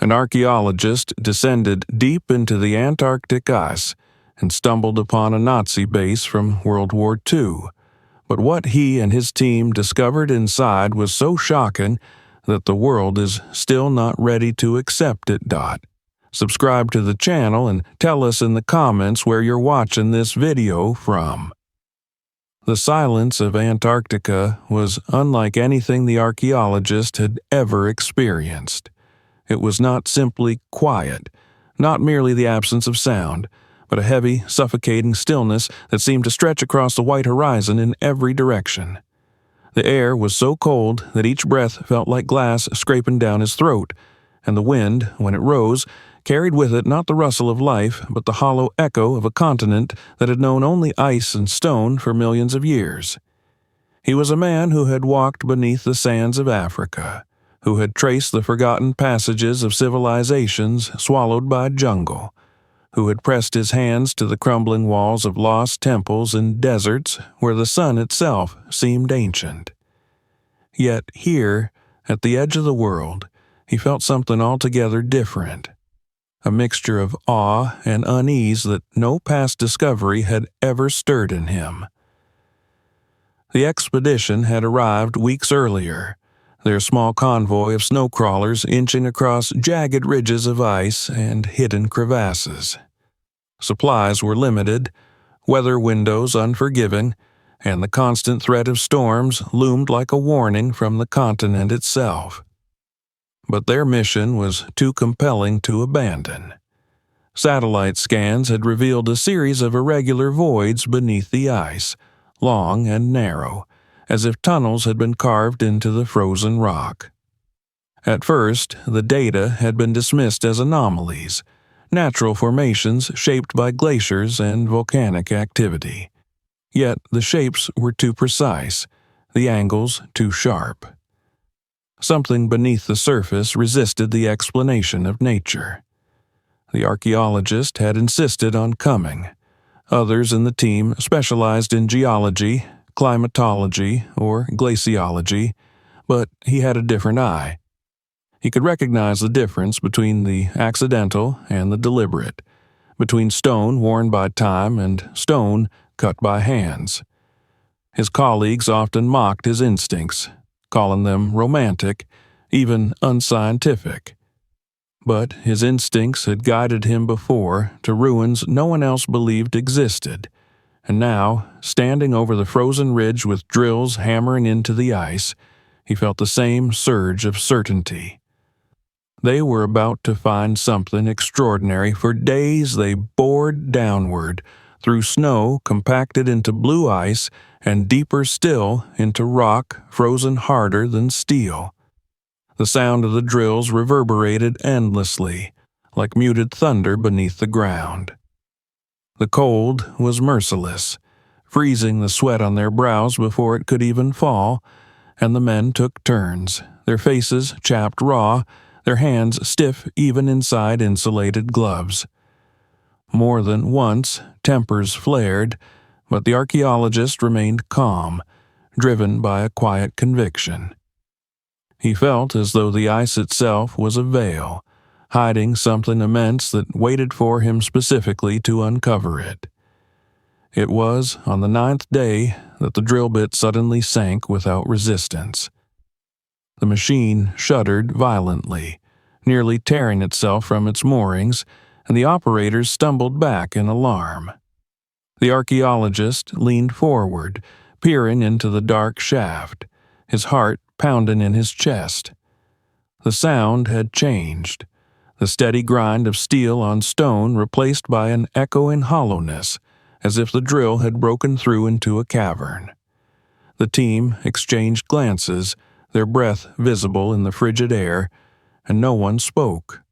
An archaeologist descended deep into the Antarctic ice and stumbled upon a Nazi base from World War II. But what he and his team discovered inside was so shocking that the world is still not ready to accept it. Subscribe to the channel and tell us in the comments where you're watching this video from. The silence of Antarctica was unlike anything the archaeologist had ever experienced. It was not simply quiet, not merely the absence of sound, but a heavy, suffocating stillness that seemed to stretch across the white horizon in every direction. The air was so cold that each breath felt like glass scraping down his throat, and the wind, when it rose, carried with it not the rustle of life, but the hollow echo of a continent that had known only ice and stone for millions of years. He was a man who had walked beneath the sands of Africa, who had traced the forgotten passages of civilizations swallowed by jungle, who had pressed his hands to the crumbling walls of lost temples in deserts where the sun itself seemed ancient. Yet here, at the edge of the world, he felt something altogether different, a mixture of awe and unease that no past discovery had ever stirred in him. The expedition had arrived weeks earlier, their small convoy of snow crawlers inching across jagged ridges of ice and hidden crevasses. Supplies were limited, weather windows unforgiving, and the constant threat of storms loomed like a warning from the continent itself. But their mission was too compelling to abandon. Satellite scans had revealed a series of irregular voids beneath the ice, long and narrow, as if tunnels had been carved into the frozen rock. At first, the data had been dismissed as anomalies, natural formations shaped by glaciers and volcanic activity. Yet the shapes were too precise, the angles too sharp. Something beneath the surface resisted the explanation of nature. The archaeologist had insisted on coming. Others in the team specialized in geology, climatology, or glaciology, but he had a different eye. He could recognize the difference between the accidental and the deliberate, between stone worn by time and stone cut by hands. His colleagues often mocked his instincts, calling them romantic, even unscientific. But his instincts had guided him before to ruins no one else believed existed, and now, standing over the frozen ridge with drills hammering into the ice, he felt the same surge of certainty. They were about to find something extraordinary. For days they bored downward, through snow compacted into blue ice, and deeper still into rock frozen harder than steel. The sound of the drills reverberated endlessly, like muted thunder beneath the ground. The cold was merciless, freezing the sweat on their brows before it could even fall, and the men took turns, their faces chapped raw, their hands stiff even inside insulated gloves. More than once, tempers flared, but the archaeologist remained calm, driven by a quiet conviction. He felt as though the ice itself was a veil, hiding something immense that waited for him specifically to uncover it. It was on the 9th day that the drill bit suddenly sank without resistance. The machine shuddered violently, nearly tearing itself from its moorings, and the operators stumbled back in alarm. The archaeologist leaned forward, peering into the dark shaft, his heart pounding in his chest. The sound had changed, the steady grind of steel on stone replaced by an echoing hollowness, as if the drill had broken through into a cavern. The team exchanged glances, their breath visible in the frigid air, and no one spoke.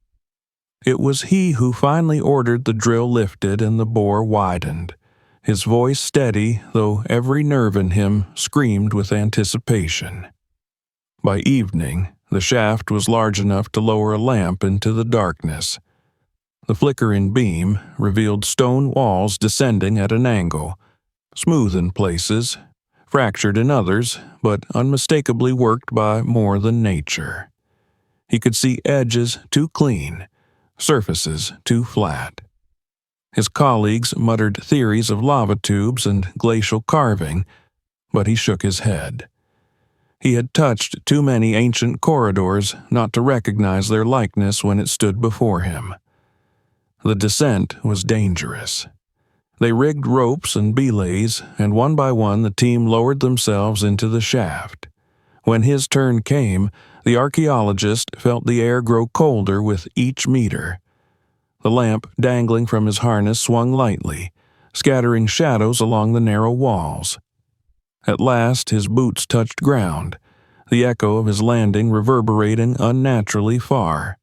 It was he who finally ordered the drill lifted and the bore widened, his voice steady, though every nerve in him screamed with anticipation. By evening, the shaft was large enough to lower a lamp into the darkness. The flickering beam revealed stone walls descending at an angle, smooth in places, fractured in others, but unmistakably worked by more than nature. He could see edges too clean, surfaces too flat. His colleagues muttered theories of lava tubes and glacial carving, but he shook his head. He had touched too many ancient corridors not to recognize their likeness when it stood before him. The descent was dangerous. They rigged ropes and belays, and one by one the team lowered themselves into the shaft. When his turn came, the archaeologist felt the air grow colder with each meter. The lamp dangling from his harness swung lightly, scattering shadows along the narrow walls. At last his boots touched ground, the echo of his landing reverberating unnaturally far.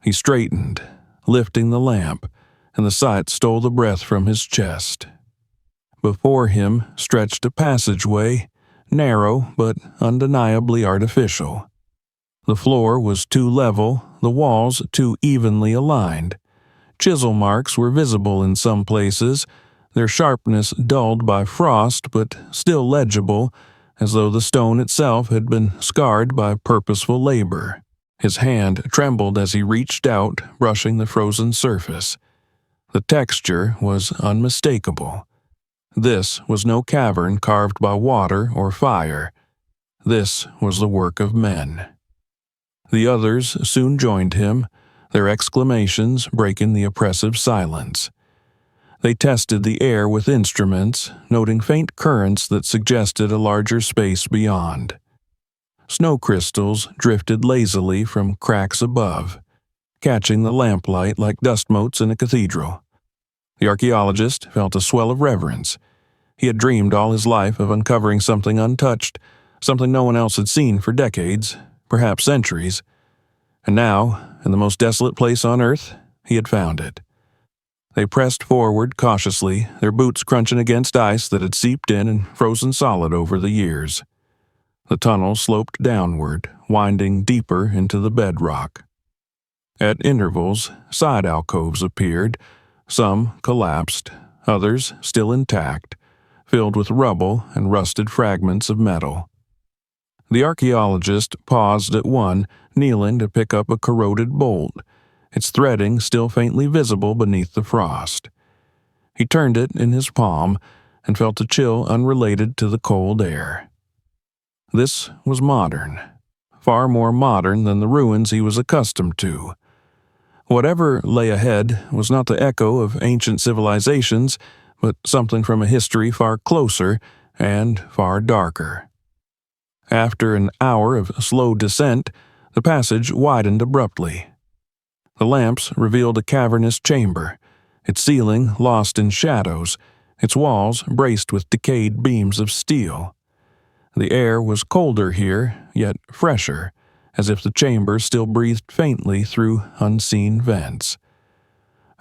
He straightened, lifting the lamp, and the sight stole the breath from his chest. Before him stretched a passageway, narrow but undeniably artificial. The floor was too level, the walls too evenly aligned. Chisel marks were visible in some places, their sharpness dulled by frost but still legible, as though the stone itself had been scarred by purposeful labor. His hand trembled as he reached out, brushing the frozen surface. The texture was unmistakable. This was no cavern carved by water or fire. This was the work of men. The others soon joined him, their exclamations breaking the oppressive silence. They tested the air with instruments, noting faint currents that suggested a larger space beyond. Snow crystals drifted lazily from cracks above, catching the lamplight like dust motes in a cathedral. The archaeologist felt a swell of reverence. He had dreamed all his life of uncovering something untouched, something no one else had seen for decades, perhaps centuries. And now, in the most desolate place on earth, he had found it. They pressed forward cautiously, their boots crunching against ice that had seeped in and frozen solid over the years. The tunnel sloped downward, winding deeper into the bedrock. At intervals, side alcoves appeared, some collapsed, others still intact, filled with rubble and rusted fragments of metal. The archaeologist paused at one, kneeling to pick up a corroded bolt, its threading still faintly visible beneath the frost. He turned it in his palm and felt a chill unrelated to the cold air. This was modern, far more modern than the ruins he was accustomed to. Whatever lay ahead was not the echo of ancient civilizations, but something from a history far closer and far darker. After an hour of slow descent, the passage widened abruptly. The lamps revealed a cavernous chamber, its ceiling lost in shadows, its walls braced with decayed beams of steel. The air was colder here, yet fresher, as if the chamber still breathed faintly through unseen vents.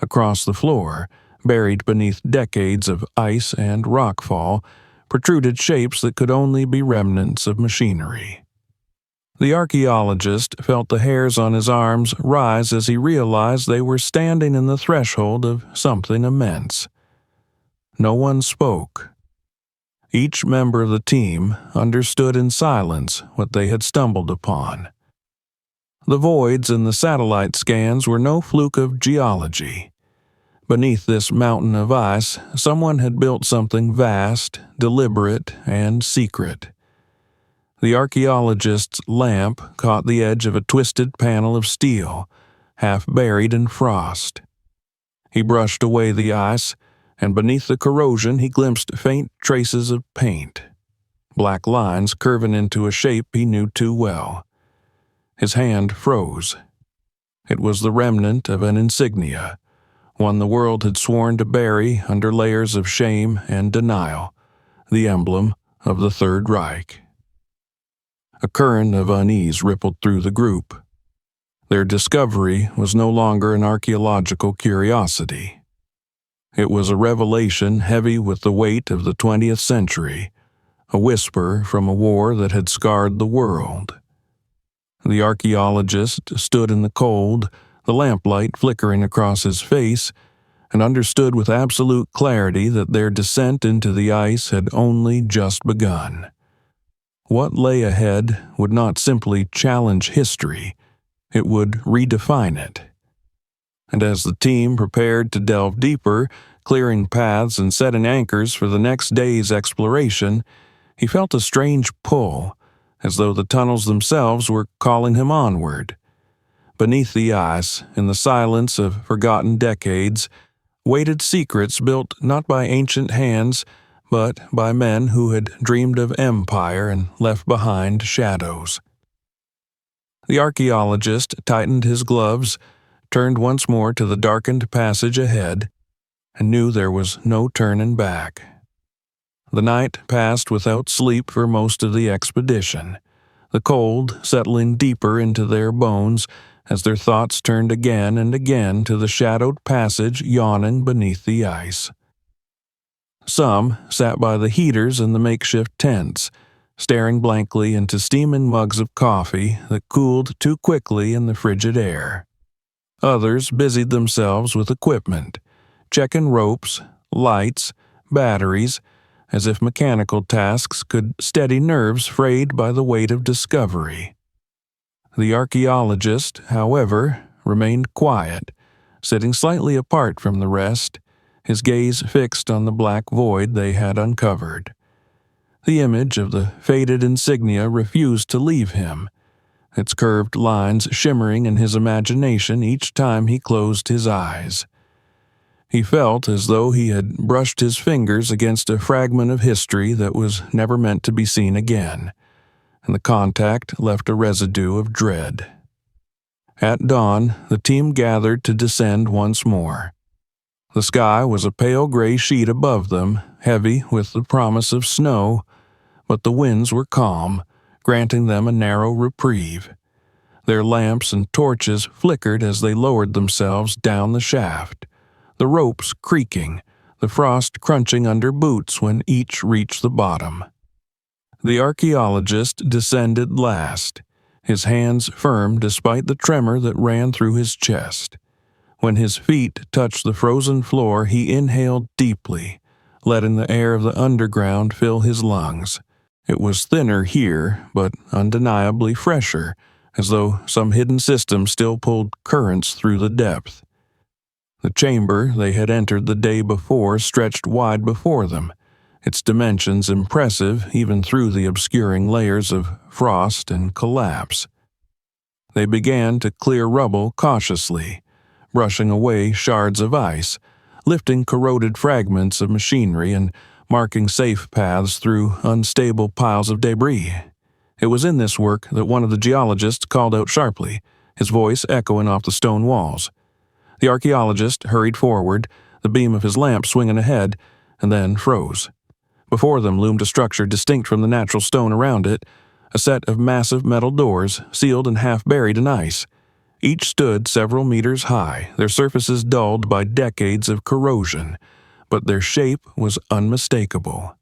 Across the floor, buried beneath decades of ice and rockfall, protruded shapes that could only be remnants of machinery. The archaeologist felt the hairs on his arms rise as he realized they were standing in the threshold of something immense. No one spoke. Each member of the team understood in silence what they had stumbled upon. The voids in the satellite scans were no fluke of geology. Beneath this mountain of ice, someone had built something vast, deliberate, and secret. The archaeologist's lamp caught the edge of a twisted panel of steel, half buried in frost. He brushed away the ice, and beneath the corrosion he glimpsed faint traces of paint, black lines curving into a shape he knew too well. His hand froze. It was the remnant of an insignia, one the world had sworn to bury under layers of shame and denial, the emblem of the Third Reich. A current of unease rippled through the group. Their discovery was no longer an archaeological curiosity. It was a revelation heavy with the weight of the 20th century, a whisper from a war that had scarred the world. The archaeologist stood in the cold, the lamplight flickering across his face, and understood with absolute clarity that their descent into the ice had only just begun. What lay ahead would not simply challenge history, it would redefine it. And as the team prepared to delve deeper, clearing paths and setting anchors for the next day's exploration, he felt a strange pull, as though the tunnels themselves were calling him onward. Beneath the ice, in the silence of forgotten decades, waited secrets built not by ancient hands, but by men who had dreamed of empire and left behind shadows. The archaeologist tightened his gloves, turned once more to the darkened passage ahead, and knew there was no turning back. The night passed without sleep for most of the expedition, the cold settling deeper into their bones as their thoughts turned again and again to the shadowed passage yawning beneath the ice. Some sat by the heaters in the makeshift tents, staring blankly into steaming mugs of coffee that cooled too quickly in the frigid air. Others busied themselves with equipment, checking ropes, lights, batteries, as if mechanical tasks could steady nerves frayed by the weight of discovery. The archaeologist, however, remained quiet, sitting slightly apart from the rest, his gaze fixed on the black void they had uncovered. The image of the faded insignia refused to leave him, its curved lines shimmering in his imagination each time he closed his eyes. He felt as though he had brushed his fingers against a fragment of history that was never meant to be seen again, and the contact left a residue of dread. At dawn, the team gathered to descend once more. The sky was a pale gray sheet above them, heavy with the promise of snow, but the winds were calm, granting them a narrow reprieve. Their lamps and torches flickered as they lowered themselves down the shaft, the ropes creaking, the frost crunching under boots when each reached the bottom. The archaeologist descended last, his hands firm despite the tremor that ran through his chest. When his feet touched the frozen floor, he inhaled deeply, letting the air of the underground fill his lungs. It was thinner here, but undeniably fresher, as though some hidden system still pulled currents through the depth. The chamber they had entered the day before stretched wide before them, its dimensions impressive even through the obscuring layers of frost and collapse. They began to clear rubble cautiously, brushing away shards of ice, lifting corroded fragments of machinery and marking safe paths through unstable piles of debris. It was in this work that one of the geologists called out sharply, his voice echoing off the stone walls. The archaeologist hurried forward, the beam of his lamp swinging ahead, and then froze. Before them loomed a structure distinct from the natural stone around it, a set of massive metal doors, sealed and half buried in ice. Each stood several meters high, their surfaces dulled by decades of corrosion, but their shape was unmistakable.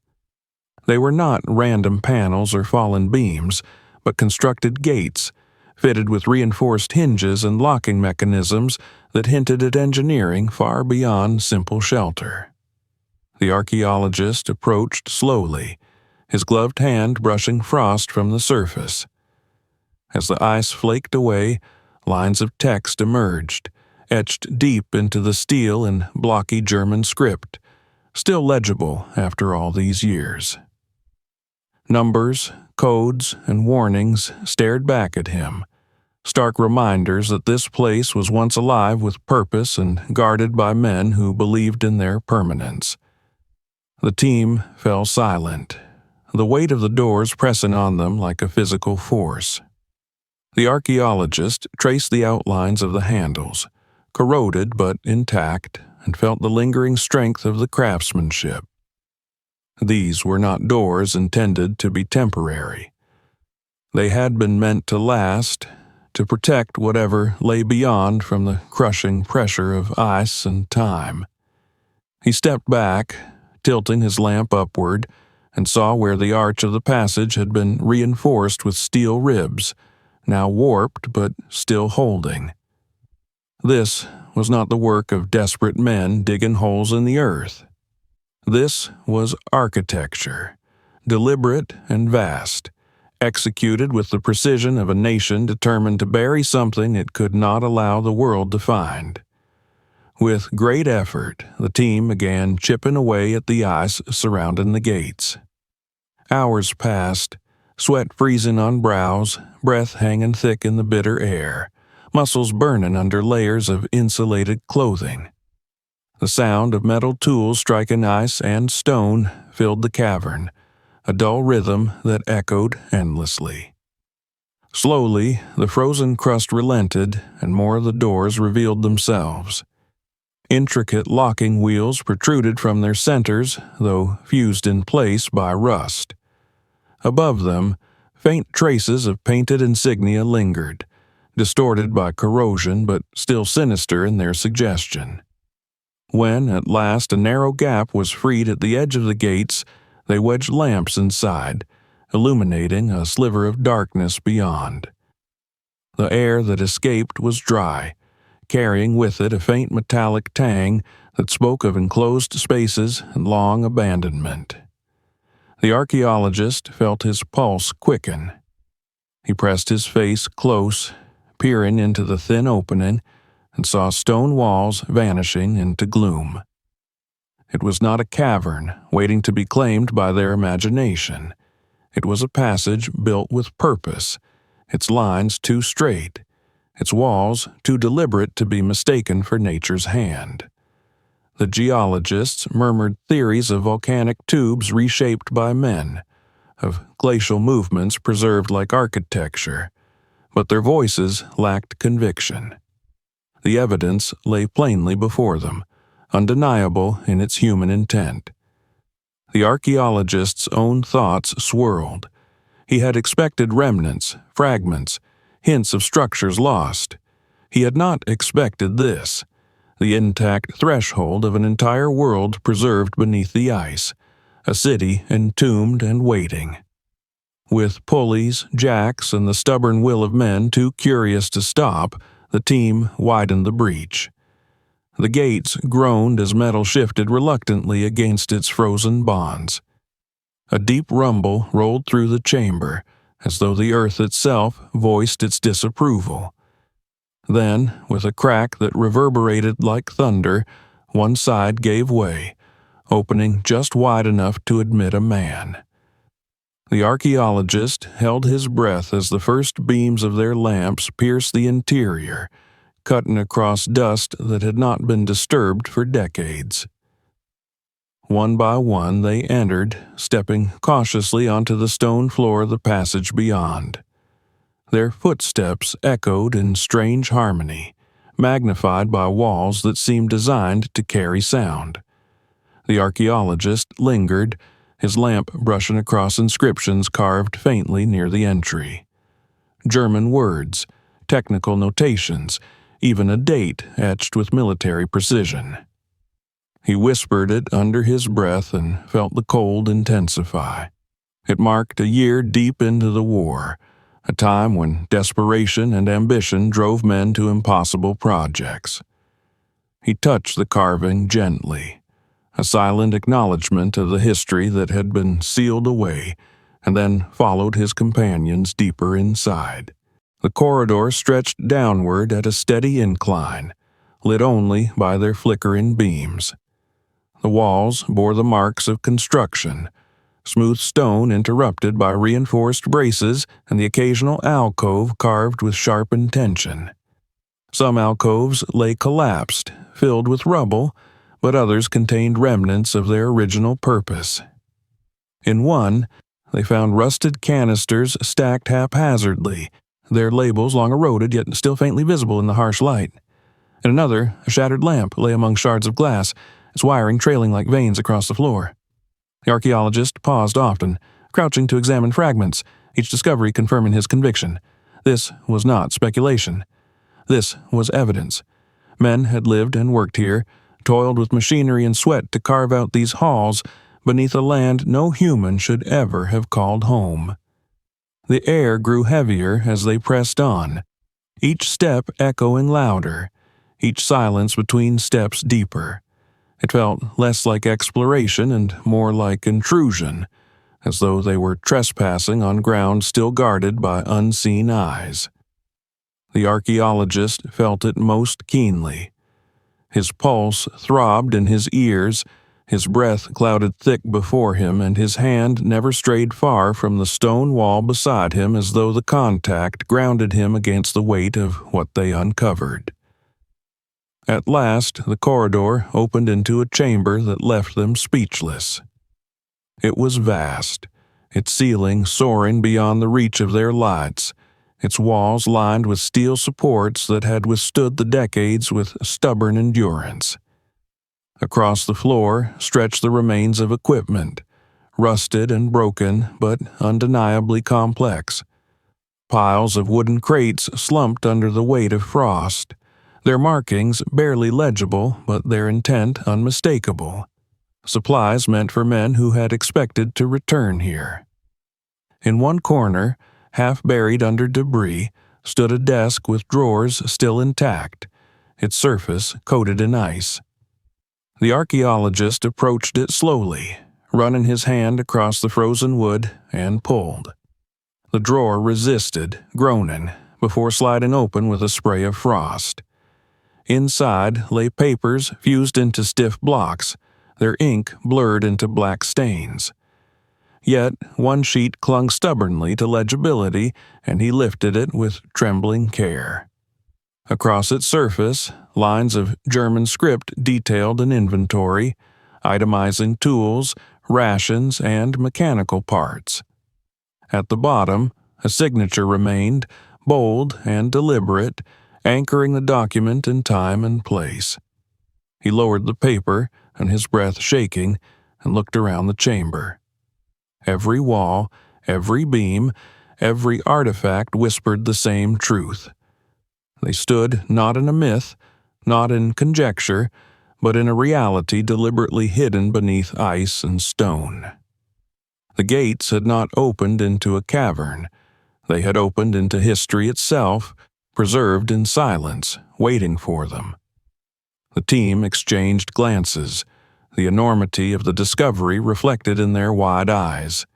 They were not random panels or fallen beams, but constructed gates, fitted with reinforced hinges and locking mechanisms that hinted at engineering far beyond simple shelter. The archaeologist approached slowly, his gloved hand brushing frost from the surface. As the ice flaked away, lines of text emerged, etched deep into the steel in blocky German script, still legible after all these years. Numbers, codes, and warnings stared back at him, stark reminders that this place was once alive with purpose and guarded by men who believed in their permanence. The team fell silent, the weight of the doors pressing on them like a physical force. The archaeologist traced the outlines of the handles, corroded but intact, and felt the lingering strength of the craftsmanship. These were not doors intended to be temporary. They had been meant to last, to protect whatever lay beyond from the crushing pressure of ice and time. He stepped back, tilting his lamp upward, and saw where the arch of the passage had been reinforced with steel ribs, now warped but still holding. This was not the work of desperate men digging holes in the earth. This was architecture, deliberate and vast, executed with the precision of a nation determined to bury something it could not allow the world to find. With great effort, the team began chipping away at the ice surrounding the gates. Hours passed, sweat freezing on brows, breath hanging thick in the bitter air, muscles burning under layers of insulated clothing. The sound of metal tools striking ice and stone filled the cavern, a dull rhythm that echoed endlessly. Slowly, the frozen crust relented, and more of the doors revealed themselves. Intricate locking wheels protruded from their centers, though fused in place by rust. Above them, faint traces of painted insignia lingered, distorted by corrosion but still sinister in their suggestion. When, at last, a narrow gap was freed at the edge of the gates, they wedged lamps inside, illuminating a sliver of darkness beyond. The air that escaped was dry, carrying with it a faint metallic tang that spoke of enclosed spaces and long abandonment. The archaeologist felt his pulse quicken. He pressed his face close, peering into the thin opening, and saw stone walls vanishing into gloom. It was not a cavern waiting to be claimed by their imagination. It was a passage built with purpose, its lines too straight, its walls too deliberate to be mistaken for nature's hand. The geologists murmured theories of volcanic tubes reshaped by men, of glacial movements preserved like architecture, but their voices lacked conviction. The evidence lay plainly before them, undeniable in its human intent. The archaeologist's own thoughts swirled. He had expected remnants, fragments, hints of structures lost. He had not expected this, the intact threshold of an entire world preserved beneath the ice, a city entombed and waiting. With pulleys, jacks, and the stubborn will of men too curious to stop, the team widened the breach. The gates groaned as metal shifted reluctantly against its frozen bonds. A deep rumble rolled through the chamber, as though the earth itself voiced its disapproval. Then, with a crack that reverberated like thunder, one side gave way, opening just wide enough to admit a man. The archaeologist held his breath as the first beams of their lamps pierced the interior, cutting across dust that had not been disturbed for decades. One by one they entered, stepping cautiously onto the stone floor of the passage beyond. Their footsteps echoed in strange harmony, magnified by walls that seemed designed to carry sound. The archaeologist lingered, his lamp brushing across inscriptions carved faintly near the entry. German words, technical notations, even a date etched with military precision. He whispered it under his breath and felt the cold intensify. It marked a year deep into the war, a time when desperation and ambition drove men to impossible projects. He touched the carving gently, a silent acknowledgment of the history that had been sealed away, and then followed his companions deeper inside. The corridor stretched downward at a steady incline, lit only by their flickering beams. The walls bore the marks of construction, smooth stone interrupted by reinforced braces and the occasional alcove carved with sharp intention. Some alcoves lay collapsed, filled with rubble, but others contained remnants of their original purpose. In one, they found rusted canisters stacked haphazardly, their labels long eroded yet still faintly visible in the harsh light. In another, a shattered lamp lay among shards of glass, its wiring trailing like veins across the floor. The archaeologist paused often, crouching to examine fragments, each discovery confirming his conviction. This was not speculation. This was evidence. Men had lived and worked here, toiled with machinery and sweat to carve out these halls beneath a land no human should ever have called home. The air grew heavier as they pressed on, each step echoing louder, each silence between steps deeper. It felt less like exploration and more like intrusion, as though they were trespassing on ground still guarded by unseen eyes. The archaeologist felt it most keenly. His pulse throbbed in his ears, his breath clouded thick before him, and his hand never strayed far from the stone wall beside him, as though the contact grounded him against the weight of what they uncovered. At last, the corridor opened into a chamber that left them speechless. It was vast, its ceiling soaring beyond the reach of their lights, its walls lined with steel supports that had withstood the decades with stubborn endurance. Across the floor stretched the remains of equipment, rusted and broken but undeniably complex. Piles of wooden crates slumped under the weight of frost, their markings barely legible but their intent unmistakable. Supplies meant for men who had expected to return here. In one corner, half buried under debris, stood a desk with drawers still intact, its surface coated in ice. The archaeologist approached it slowly, running his hand across the frozen wood, and pulled. The drawer resisted, groaning, before sliding open with a spray of frost. Inside lay papers fused into stiff blocks, their ink blurred into black stains. Yet one sheet clung stubbornly to legibility, and he lifted it with trembling care. Across its surface, lines of German script detailed an inventory, itemizing tools, rations, and mechanical parts. At the bottom, a signature remained, bold and deliberate, anchoring the document in time and place. He lowered the paper, and his breath shaking, and looked around the chamber. Every wall, every beam, every artifact whispered the same truth. They stood not in a myth, not in conjecture, but in a reality deliberately hidden beneath ice and stone. The gates had not opened into a cavern. They had opened into history itself, preserved in silence, waiting for them. The team exchanged glances, the enormity of the discovery reflected in their wide eyes.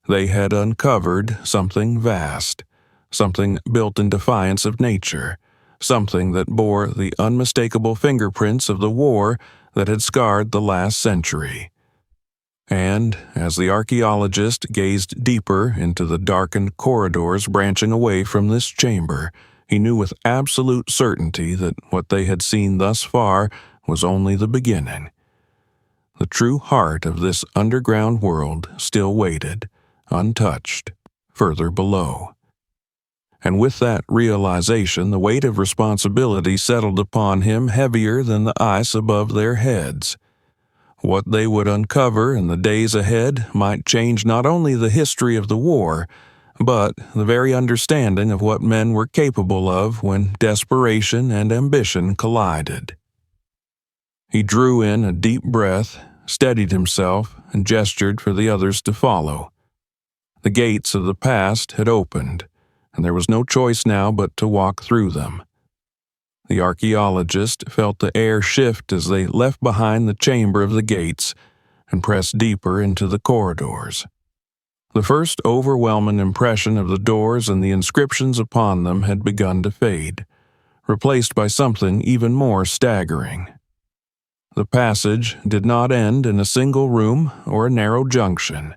They had uncovered something vast, something built in defiance of nature, something that bore the unmistakable fingerprints of the war that had scarred the last century. And, as the archaeologist gazed deeper into the darkened corridors branching away from this chamber, he knew with absolute certainty that what they had seen thus far was only the beginning. The true heart of this underground world still waited, untouched, further below. And with that realization, the weight of responsibility settled upon him heavier than the ice above their heads. What they would uncover in the days ahead might change not only the history of the war, but the very understanding of what men were capable of when desperation and ambition collided. He drew in a deep breath, steadied himself, and gestured for the others to follow. The gates of the past had opened, and there was no choice now but to walk through them. The archaeologist felt the air shift as they left behind the chamber of the gates and pressed deeper into the corridors. The first overwhelming impression of the doors and the inscriptions upon them had begun to fade, replaced by something even more staggering. The passage did not end in a single room or a narrow junction.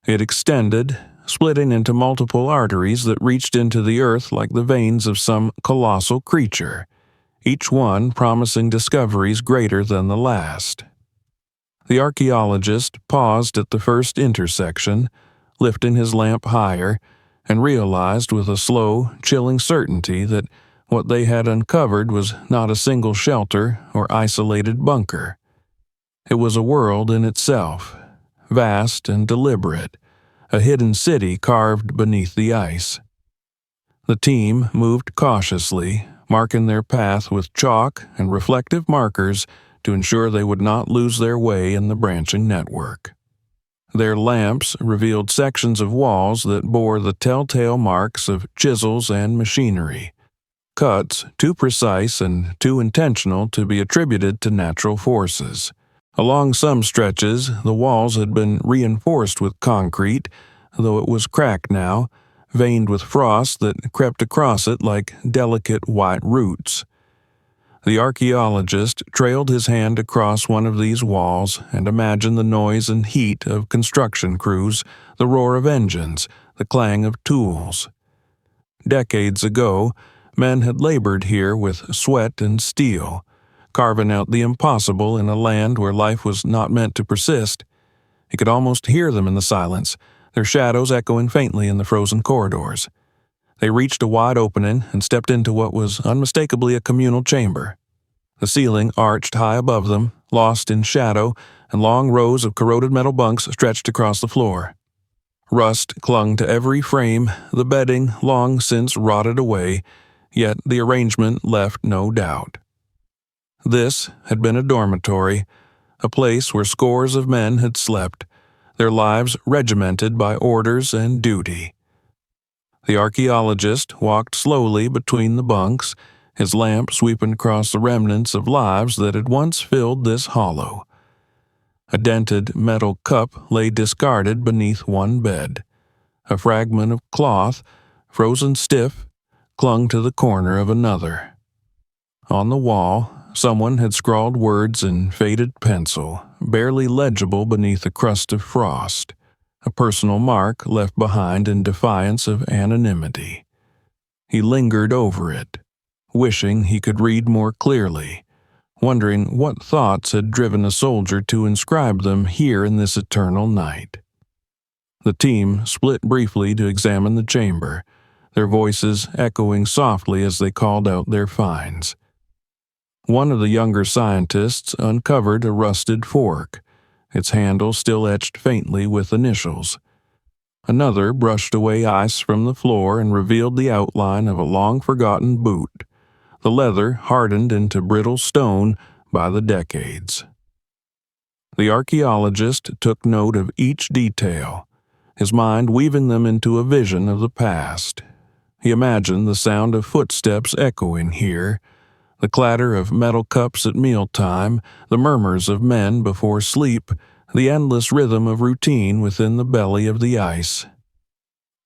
It extended, splitting into multiple arteries that reached into the earth like the veins of some colossal creature, each one promising discoveries greater than the last. The archaeologist paused at the first intersection, lifting his lamp higher, and realized with a slow, chilling certainty that what they had uncovered was not a single shelter or isolated bunker. It was a world in itself, vast and deliberate, a hidden city carved beneath the ice. The team moved cautiously, marking their path with chalk and reflective markers to ensure they would not lose their way in the branching network. Their lamps revealed sections of walls that bore the telltale marks of chisels and machinery, cuts too precise and too intentional to be attributed to natural forces. Along some stretches, the walls had been reinforced with concrete, though it was cracked now, veined with frost that crept across it like delicate white roots. The archaeologist trailed his hand across one of these walls and imagined the noise and heat of construction crews, the roar of engines, the clang of tools. Decades ago, men had labored here with sweat and steel, carving out the impossible in a land where life was not meant to persist. He could almost hear them in the silence, their shadows echoing faintly in the frozen corridors. They reached a wide opening and stepped into what was unmistakably a communal chamber. The ceiling arched high above them, lost in shadow, and long rows of corroded metal bunks stretched across the floor. Rust clung to every frame, the bedding long since rotted away, yet the arrangement left no doubt. This had been a dormitory, a place where scores of men had slept, their lives regimented by orders and duty. The archaeologist walked slowly between the bunks, his lamp sweeping across the remnants of lives that had once filled this hollow. A dented metal cup lay discarded beneath one bed. A fragment of cloth, frozen stiff, clung to the corner of another. On the wall, someone had scrawled words in faded pencil, barely legible beneath a crust of frost, a personal mark left behind in defiance of anonymity. He lingered over it, wishing he could read more clearly, wondering what thoughts had driven a soldier to inscribe them here in this eternal night. The team split briefly to examine the chamber, their voices echoing softly as they called out their finds. One of the younger scientists uncovered a rusted fork, its handle still etched faintly with initials. Another brushed away ice from the floor and revealed the outline of a long-forgotten boot, the leather hardened into brittle stone by the decades. The archaeologist took note of each detail, his mind weaving them into a vision of the past. He imagined the sound of footsteps echoing here, the clatter of metal cups at mealtime, the murmurs of men before sleep, the endless rhythm of routine within the belly of the ice.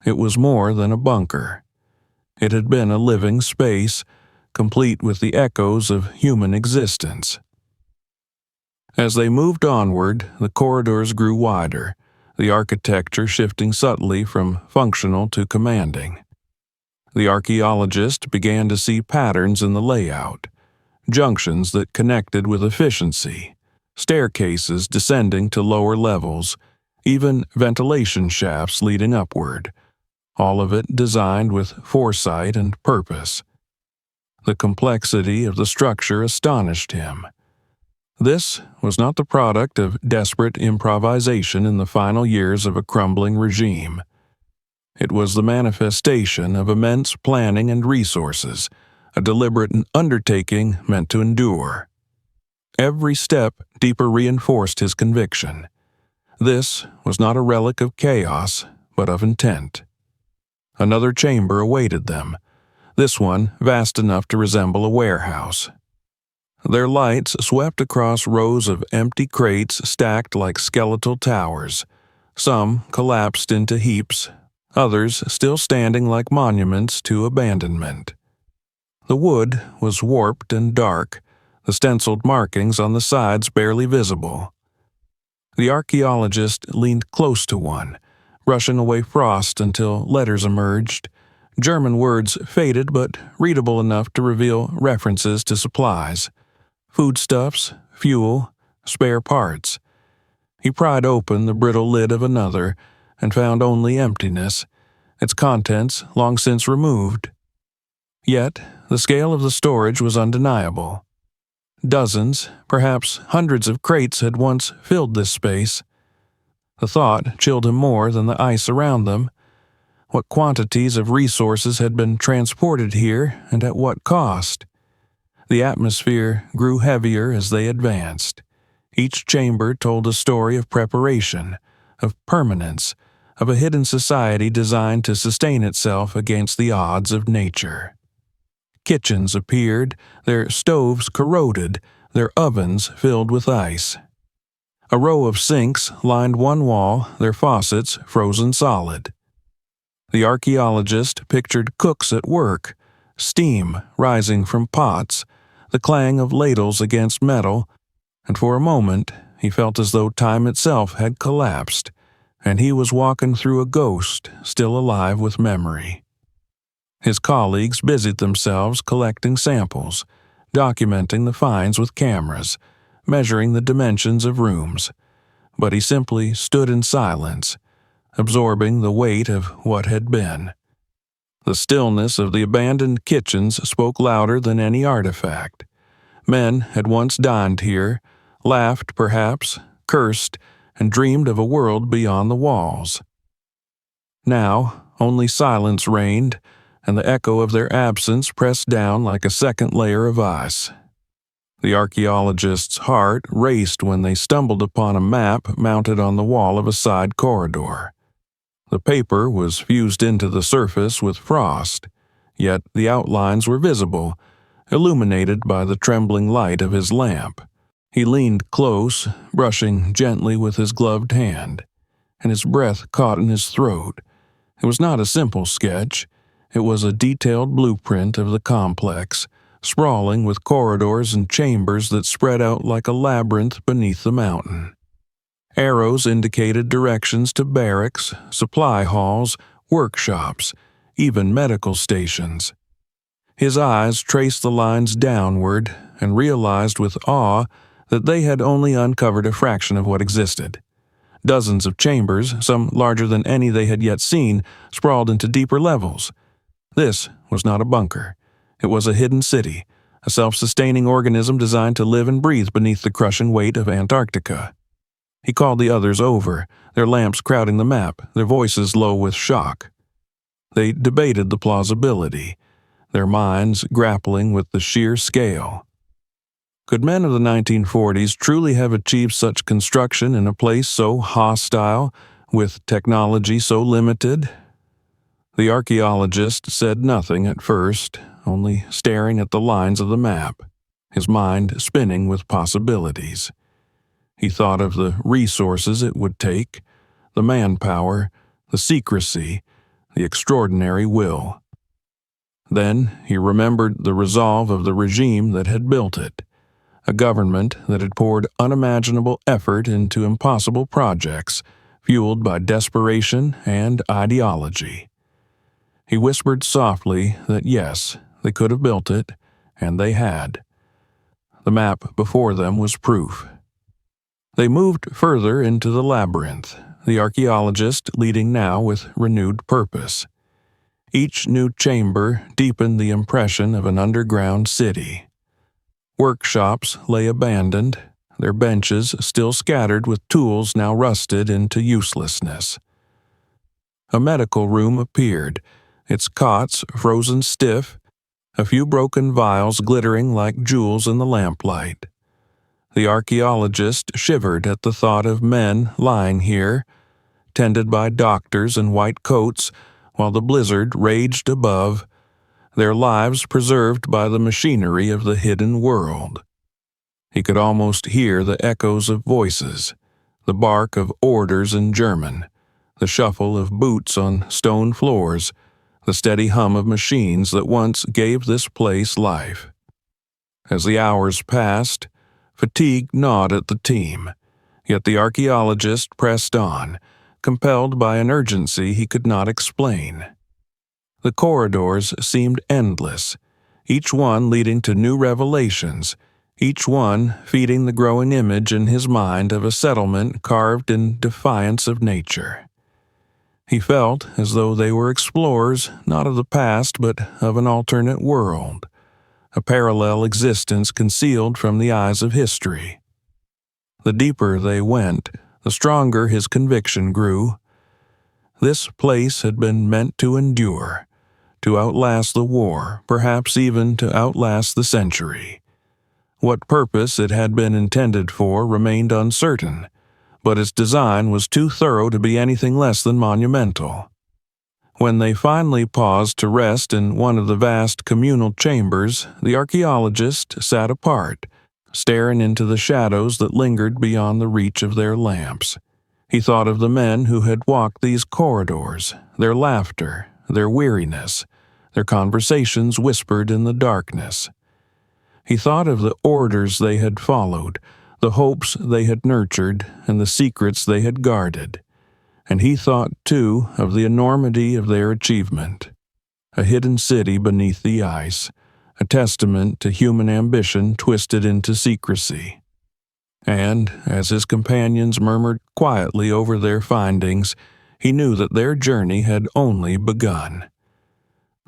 It was more than a bunker. It had been a living space, complete with the echoes of human existence. As they moved onward, the corridors grew wider, the architecture shifting subtly from functional to commanding. The archaeologist began to see patterns in the layout, junctions that connected with efficiency, staircases descending to lower levels, even ventilation shafts leading upward, all of it designed with foresight and purpose. The complexity of the structure astonished him. This was not the product of desperate improvisation in the final years of a crumbling regime. It was the manifestation of immense planning and resources, a deliberate undertaking meant to endure. Every step deeper reinforced his conviction. This was not a relic of chaos, but of intent. Another chamber awaited them, this one vast enough to resemble a warehouse. Their lights swept across rows of empty crates stacked like skeletal towers, some collapsed into heaps, others still standing like monuments to abandonment. The wood was warped and dark, the stenciled markings on the sides barely visible. The archaeologist leaned close to one, brushing away frost until letters emerged, German words faded but readable enough to reveal references to supplies, foodstuffs, fuel, spare parts. He pried open the brittle lid of another and found only emptiness, its contents long since removed. Yet, the scale of the storage was undeniable. Dozens, perhaps hundreds of crates had once filled this space. The thought chilled him more than the ice around them. What quantities of resources had been transported here, and at what cost? The atmosphere grew heavier as they advanced. Each chamber told a story of preparation, of permanence, of a hidden society designed to sustain itself against the odds of nature. Kitchens appeared, their stoves corroded, their ovens filled with ice. A row of sinks lined one wall, their faucets frozen solid. The archaeologist pictured cooks at work, steam rising from pots, the clang of ladles against metal, and for a moment he felt as though time itself had collapsed, and he was walking through a ghost still alive with memory. His colleagues busied themselves collecting samples, documenting the finds with cameras, measuring the dimensions of rooms, but he simply stood in silence, absorbing the weight of what had been. The stillness of the abandoned kitchens spoke louder than any artifact. Men had once dined here, laughed perhaps, cursed, and dreamed of a world beyond the walls. Now, only silence reigned, and the echo of their absence pressed down like a second layer of ice. The archaeologist's heart raced when they stumbled upon a map mounted on the wall of a side corridor. The paper was fused into the surface with frost, yet the outlines were visible, illuminated by the trembling light of his lamp. He leaned close, brushing gently with his gloved hand, and his breath caught in his throat. It was not a simple sketch. It was a detailed blueprint of the complex, sprawling with corridors and chambers that spread out like a labyrinth beneath the mountain. Arrows indicated directions to barracks, supply halls, workshops, even medical stations. His eyes traced the lines downward and realized with awe that they had only uncovered a fraction of what existed. Dozens of chambers, some larger than any they had yet seen, sprawled into deeper levels. This was not a bunker. It was a hidden city, a self-sustaining organism designed to live and breathe beneath the crushing weight of Antarctica. He called the others over, their lamps crowding the map, their voices low with shock. They debated the plausibility, their minds grappling with the sheer scale. Could men of the 1940s truly have achieved such construction in a place so hostile, with technology so limited? The archaeologist said nothing at first, only staring at the lines of the map, his mind spinning with possibilities. He thought of the resources it would take, the manpower, the secrecy, the extraordinary will. Then he remembered the resolve of the regime that had built it, a government that had poured unimaginable effort into impossible projects, fueled by desperation and ideology. He whispered softly that yes, they could have built it, and they had. The map before them was proof. They moved further into the labyrinth, the archaeologist leading now with renewed purpose. Each new chamber deepened the impression of an underground city. Workshops lay abandoned, their benches still scattered with tools now rusted into uselessness. A medical room appeared, its cots frozen stiff, a few broken vials glittering like jewels in the lamplight. The archaeologist shivered at the thought of men lying here, tended by doctors in white coats, while the blizzard raged above, their lives preserved by the machinery of the hidden world. He could almost hear the echoes of voices, the bark of orders in German, the shuffle of boots on stone floors, the steady hum of machines that once gave this place life. As the hours passed, fatigue gnawed at the team, yet the archaeologist pressed on, compelled by an urgency he could not explain. The corridors seemed endless, each one leading to new revelations, each one feeding the growing image in his mind of a settlement carved in defiance of nature. He felt as though they were explorers not of the past but of an alternate world, a parallel existence concealed from the eyes of history. The deeper they went, the stronger his conviction grew. This place had been meant to endure, to outlast the war, perhaps even to outlast the century. What purpose it had been intended for remained uncertain, but its design was too thorough to be anything less than monumental. When they finally paused to rest in one of the vast communal chambers, the archaeologist sat apart, staring into the shadows that lingered beyond the reach of their lamps. He thought of the men who had walked these corridors, their laughter, their weariness, their conversations whispered in the darkness. He thought of the orders they had followed, the hopes they had nurtured, and the secrets they had guarded. And he thought, too, of the enormity of their achievement. A hidden city beneath the ice, a testament to human ambition twisted into secrecy. And, as his companions murmured quietly over their findings, he knew that their journey had only begun.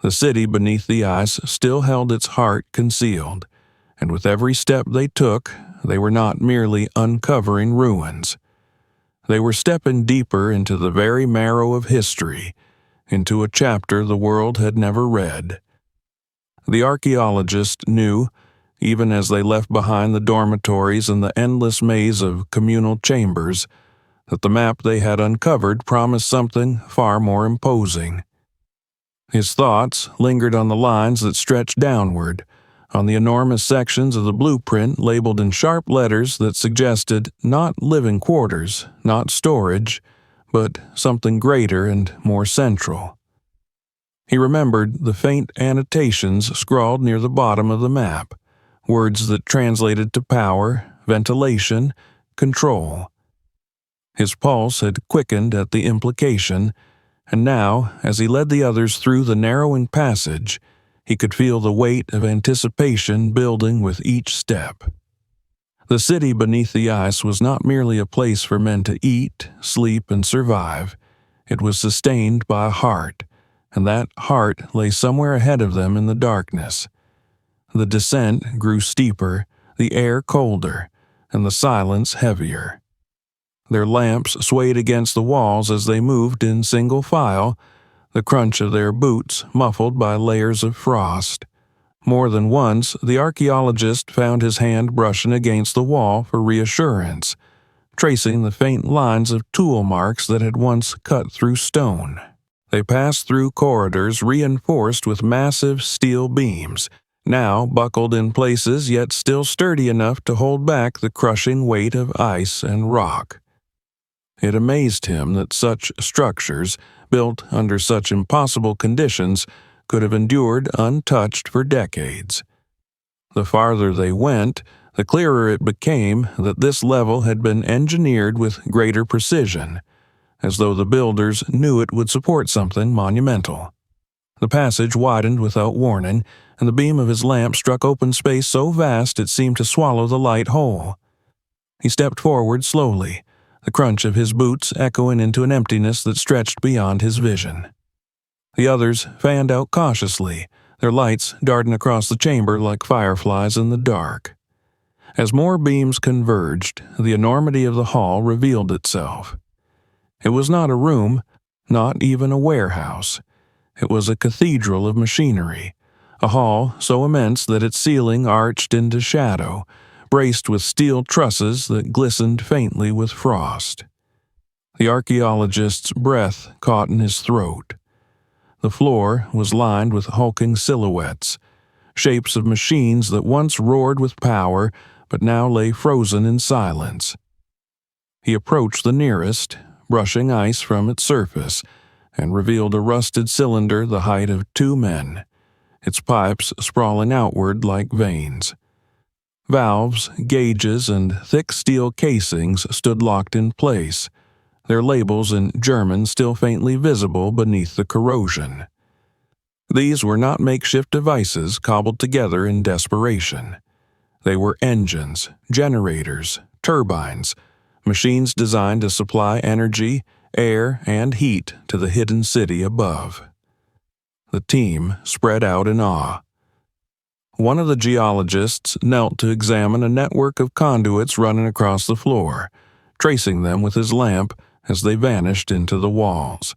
The city beneath the ice still held its heart concealed, and with every step they took, they were not merely uncovering ruins. They were stepping deeper into the very marrow of history, into a chapter the world had never read. The archaeologist knew, even as they left behind the dormitories and the endless maze of communal chambers, that the map they had uncovered promised something far more imposing. His thoughts lingered on the lines that stretched downward, on the enormous sections of the blueprint labeled in sharp letters that suggested not living quarters, not storage, but something greater and more central. He remembered the faint annotations scrawled near the bottom of the map, words that translated to power, ventilation, control. His pulse had quickened at the implication, and now, as he led the others through the narrowing passage, he could feel the weight of anticipation building with each step. The city beneath the ice was not merely a place for men to eat, sleep, and survive. It was sustained by a heart, and that heart lay somewhere ahead of them in the darkness. The descent grew steeper, the air colder, and the silence heavier. Their lamps swayed against the walls as they moved in single file, the crunch of their boots muffled by layers of frost. More than once, the archaeologist found his hand brushing against the wall for reassurance, tracing the faint lines of tool marks that had once cut through stone. They passed through corridors reinforced with massive steel beams, now buckled in places yet still sturdy enough to hold back the crushing weight of ice and rock. It amazed him that such structures, built under such impossible conditions, could have endured untouched for decades. The farther they went, the clearer it became that this level had been engineered with greater precision, as though the builders knew it would support something monumental. The passage widened without warning, and the beam of his lamp struck open space so vast it seemed to swallow the light whole. He stepped forward slowly, the crunch of his boots echoing into an emptiness that stretched beyond his vision. The others fanned out cautiously, their lights darting across the chamber like fireflies in the dark. As more beams converged, the enormity of the hall revealed itself. It was not a room, not even a warehouse. It was a cathedral of machinery, a hall so immense that its ceiling arched into shadow, braced with steel trusses that glistened faintly with frost. The archaeologist's breath caught in his throat. The floor was lined with hulking silhouettes, shapes of machines that once roared with power but now lay frozen in silence. He approached the nearest, brushing ice from its surface, and revealed a rusted cylinder the height of 2 men, its pipes sprawling outward like veins. Valves, gauges, and thick steel casings stood locked in place, their labels in German still faintly visible beneath the corrosion. These were not makeshift devices cobbled together in desperation. They were engines, generators, turbines, machines designed to supply energy, air, and heat to the hidden city above. The team spread out in awe. One of the geologists knelt to examine a network of conduits running across the floor, tracing them with his lamp as they vanished into the walls.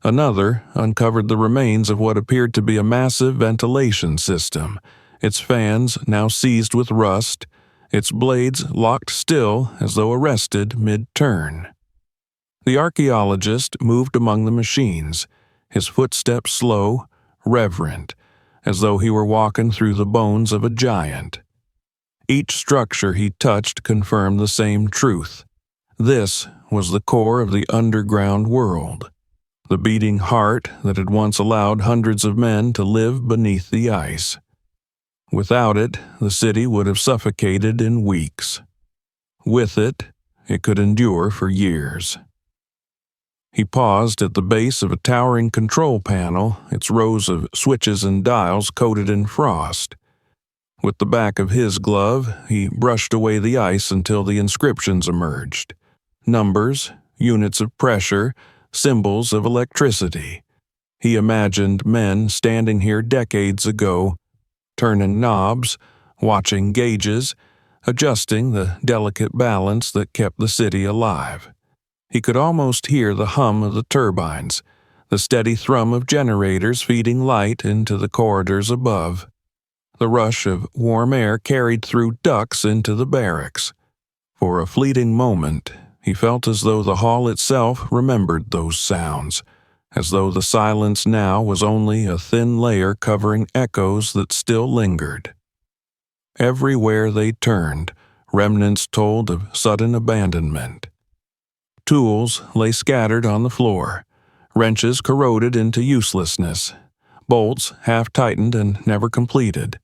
Another uncovered the remains of what appeared to be a massive ventilation system, its fans now seized with rust, its blades locked still as though arrested mid-turn. The archaeologist moved among the machines, his footsteps slow, reverent, as though he were walking through the bones of a giant. Each structure he touched confirmed the same truth. This was the core of the underground world, the beating heart that had once allowed hundreds of men to live beneath the ice. Without it, the city would have suffocated in weeks. With it, it could endure for years. He paused at the base of a towering control panel, its rows of switches and dials coated in frost. With the back of his glove, he brushed away the ice until the inscriptions emerged. Numbers, units of pressure, symbols of electricity. He imagined men standing here decades ago, turning knobs, watching gauges, adjusting the delicate balance that kept the city alive. He could almost hear the hum of the turbines, the steady thrum of generators feeding light into the corridors above. The rush of warm air carried through ducts into the barracks. For a fleeting moment, he felt as though the hall itself remembered those sounds, as though the silence now was only a thin layer covering echoes that still lingered. Everywhere they turned, remnants told of sudden abandonment. Tools lay scattered on the floor, wrenches corroded into uselessness, bolts half-tightened and never completed.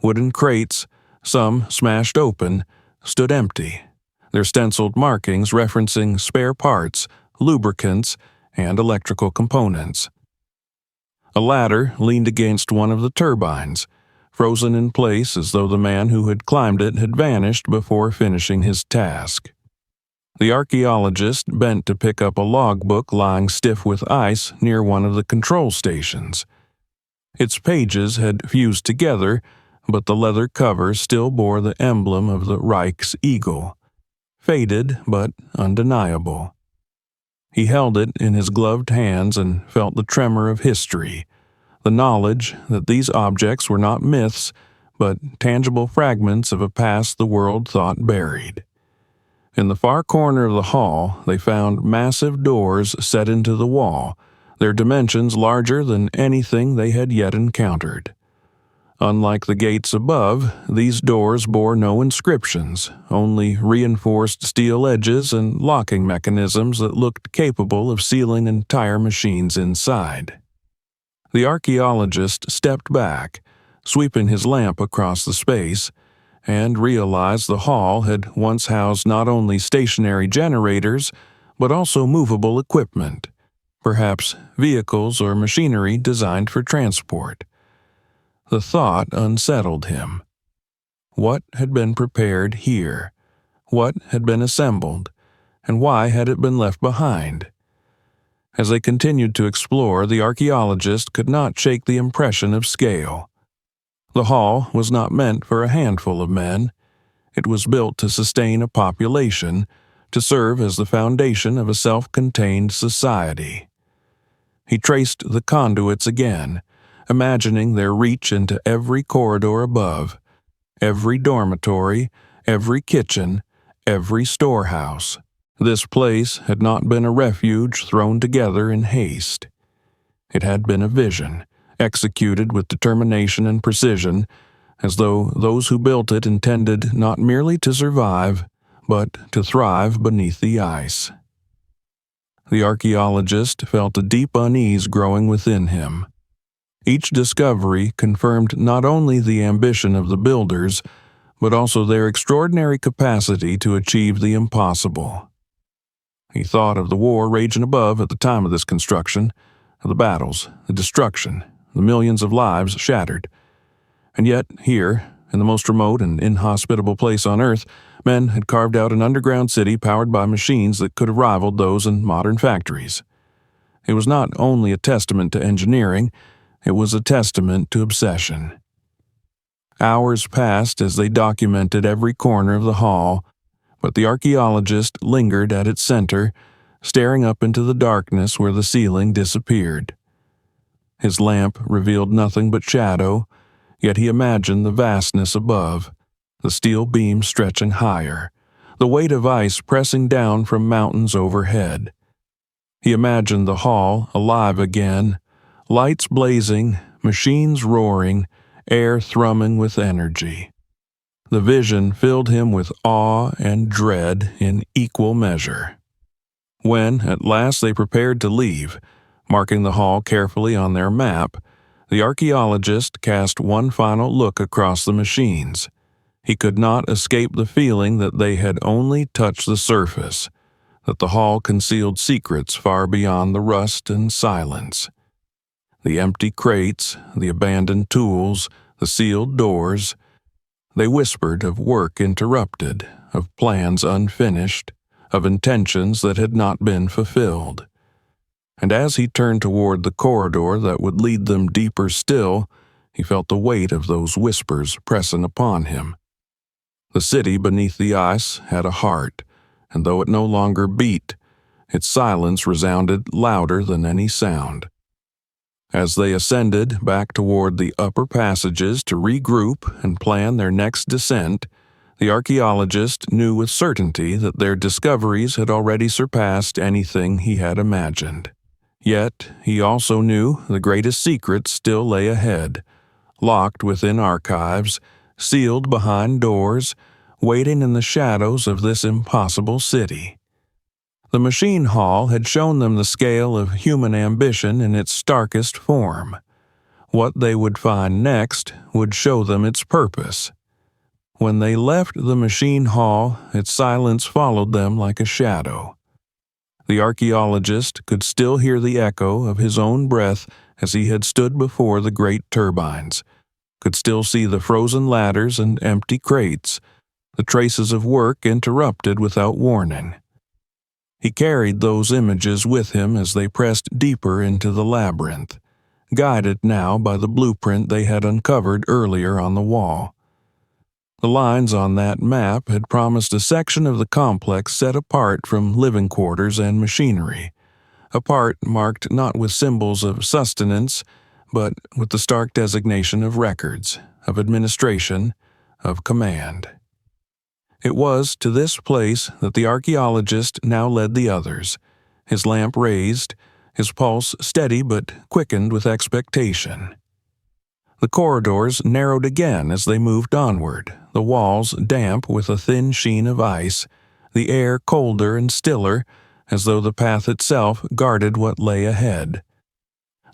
Wooden crates, some smashed open, stood empty, their stenciled markings referencing spare parts, lubricants, and electrical components. A ladder leaned against one of the turbines, frozen in place as though the man who had climbed it had vanished before finishing his task. The archaeologist bent to pick up a logbook lying stiff with ice near one of the control stations. Its pages had fused together, but the leather cover still bore the emblem of the Reich's eagle, faded but undeniable. He held it in his gloved hands and felt the tremor of history, the knowledge that these objects were not myths, but tangible fragments of a past the world thought buried. In the far corner of the hall, they found massive doors set into the wall, their dimensions larger than anything they had yet encountered. Unlike the gates above, these doors bore no inscriptions, only reinforced steel edges and locking mechanisms that looked capable of sealing entire machines inside. The archaeologist stepped back, sweeping his lamp across the space, and realized the hall had once housed not only stationary generators, but also movable equipment, perhaps vehicles or machinery designed for transport. The thought unsettled him. What had been prepared here? What had been assembled? And why had it been left behind? As they continued to explore, the archaeologist could not shake the impression of scale. The hall was not meant for a handful of men. It was built to sustain a population, to serve as the foundation of a self-contained society. He traced the conduits again, imagining their reach into every corridor above, every dormitory, every kitchen, every storehouse. This place had not been a refuge thrown together in haste. It had been a vision, executed with determination and precision, as though those who built it intended not merely to survive, but to thrive beneath the ice. The archaeologist felt a deep unease growing within him. Each discovery confirmed not only the ambition of the builders, but also their extraordinary capacity to achieve the impossible. He thought of the war raging above at the time of this construction, of the battles, the destruction, the millions of lives shattered. And yet, here, in the most remote and inhospitable place on Earth, men had carved out an underground city powered by machines that could have rivaled those in modern factories. It was not only a testament to engineering, it was a testament to obsession. Hours passed as they documented every corner of the hall, but the archaeologist lingered at its center, staring up into the darkness where the ceiling disappeared. His lamp revealed nothing but shadow, yet he imagined the vastness above, the steel beams stretching higher, the weight of ice pressing down from mountains overhead. He imagined the hall alive again, lights blazing, machines roaring, air thrumming with energy. The vision filled him with awe and dread in equal measure. When, at last, they prepared to leave, marking the hall carefully on their map, the archaeologist cast one final look across the machines. He could not escape the feeling that they had only touched the surface, that the hall concealed secrets far beyond the rust and silence. The empty crates, the abandoned tools, the sealed doors, they whispered of work interrupted, of plans unfinished, of intentions that had not been fulfilled. And as he turned toward the corridor that would lead them deeper still, he felt the weight of those whispers pressing upon him. The city beneath the ice had a heart, and though it no longer beat, its silence resounded louder than any sound. As they ascended back toward the upper passages to regroup and plan their next descent, the archaeologist knew with certainty that their discoveries had already surpassed anything he had imagined. Yet he also knew the greatest secrets still lay ahead, locked within archives, sealed behind doors, waiting in the shadows of this impossible city. The machine hall had shown them the scale of human ambition in its starkest form. What they would find next would show them its purpose. When they left the machine hall, its silence followed them like a shadow. The archaeologist could still hear the echo of his own breath as he had stood before the great turbines, could still see the frozen ladders and empty crates, the traces of work interrupted without warning. He carried those images with him as they pressed deeper into the labyrinth, guided now by the blueprint they had uncovered earlier on the wall. The lines on that map had promised a section of the complex set apart from living quarters and machinery, a part marked not with symbols of sustenance, but with the stark designation of records, of administration, of command. It was to this place that the archaeologist now led the others, his lamp raised, his pulse steady but quickened with expectation. The corridors narrowed again as they moved onward, the walls damp with a thin sheen of ice, the air colder and stiller, as though the path itself guarded what lay ahead.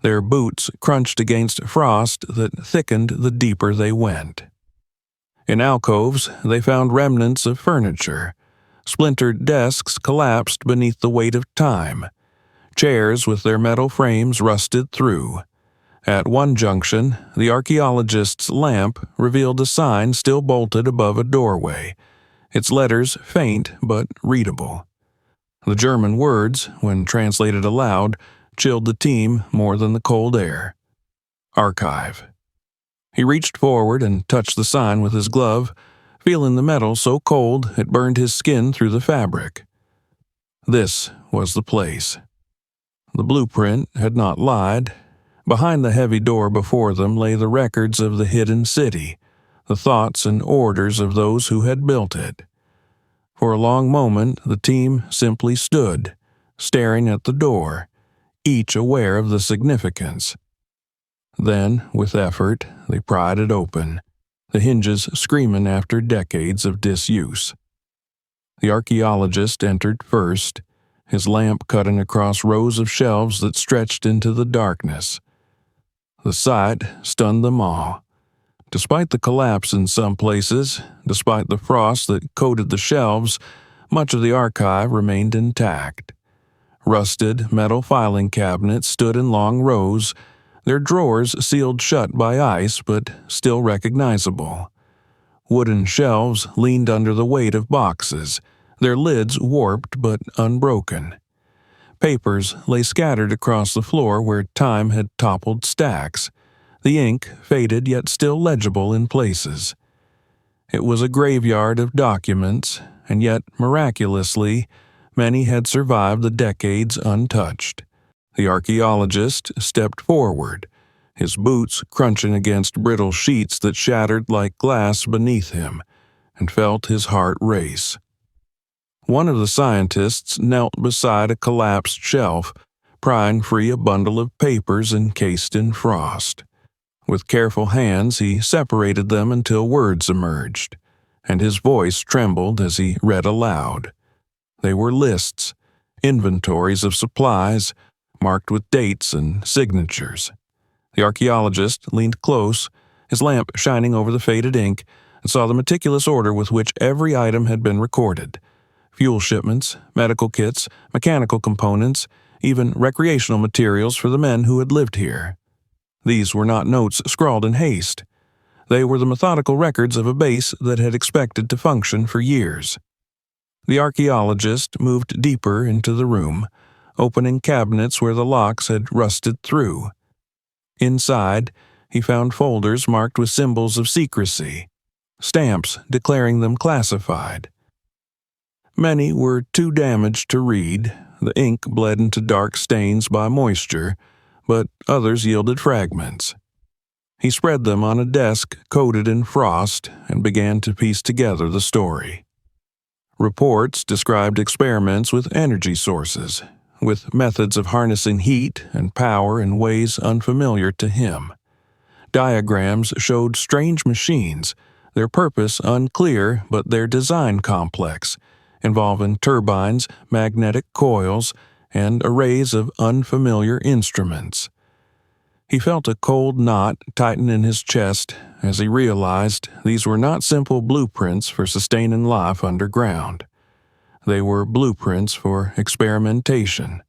Their boots crunched against frost that thickened the deeper they went. In alcoves, they found remnants of furniture. Splintered desks collapsed beneath the weight of time. Chairs with their metal frames rusted through. At one junction, the archaeologist's lamp revealed a sign still bolted above a doorway, its letters faint but readable. The German words, when translated aloud, chilled the team more than the cold air. Archive. He reached forward and touched the sign with his glove, feeling the metal so cold it burned his skin through the fabric. This was the place. The blueprint had not lied. Behind the heavy door before them lay the records of the hidden city, the thoughts and orders of those who had built it. For a long moment the team simply stood, staring at the door, each aware of the significance. Then, with effort, they pried it open, the hinges screaming after decades of disuse. The archaeologist entered first, his lamp cutting across rows of shelves that stretched into the darkness. The sight stunned them all. Despite the collapse in some places, despite the frost that coated the shelves, much of the archive remained intact. Rusted metal filing cabinets stood in long rows, their drawers sealed shut by ice but still recognizable. Wooden shelves leaned under the weight of boxes, their lids warped but unbroken. Papers lay scattered across the floor where time had toppled stacks, the ink faded yet still legible in places. It was a graveyard of documents, and yet, miraculously, many had survived the decades untouched. The archaeologist stepped forward, his boots crunching against brittle sheets that shattered like glass beneath him, and felt his heart race. One of the scientists knelt beside a collapsed shelf, prying free a bundle of papers encased in frost. With careful hands he separated them until words emerged. and his voice trembled as he read aloud. They were lists, inventories of supplies, marked with dates and signatures. The archaeologist leaned close, his lamp shining over the faded ink, and saw the meticulous order with which every item had been recorded. Fuel shipments, medical kits, mechanical components, even recreational materials for the men who had lived here. These were not notes scrawled in haste. They were the methodical records of a base that had expected to function for years. The archaeologist moved deeper into the room, opening cabinets where the locks had rusted through. Inside, he found folders marked with symbols of secrecy, stamps declaring them classified. Many were too damaged to read, the ink bled into dark stains by moisture, but others yielded fragments. He spread them on a desk coated in frost and began to piece together the story. Reports described experiments with energy sources, with methods of harnessing heat and power in ways unfamiliar to him. Diagrams showed strange machines, their purpose unclear but their design complex, involving turbines, magnetic coils, and arrays of unfamiliar instruments. He felt a cold knot tighten in his chest as he realized these were not simple blueprints for sustaining life underground. They were blueprints for experimentation.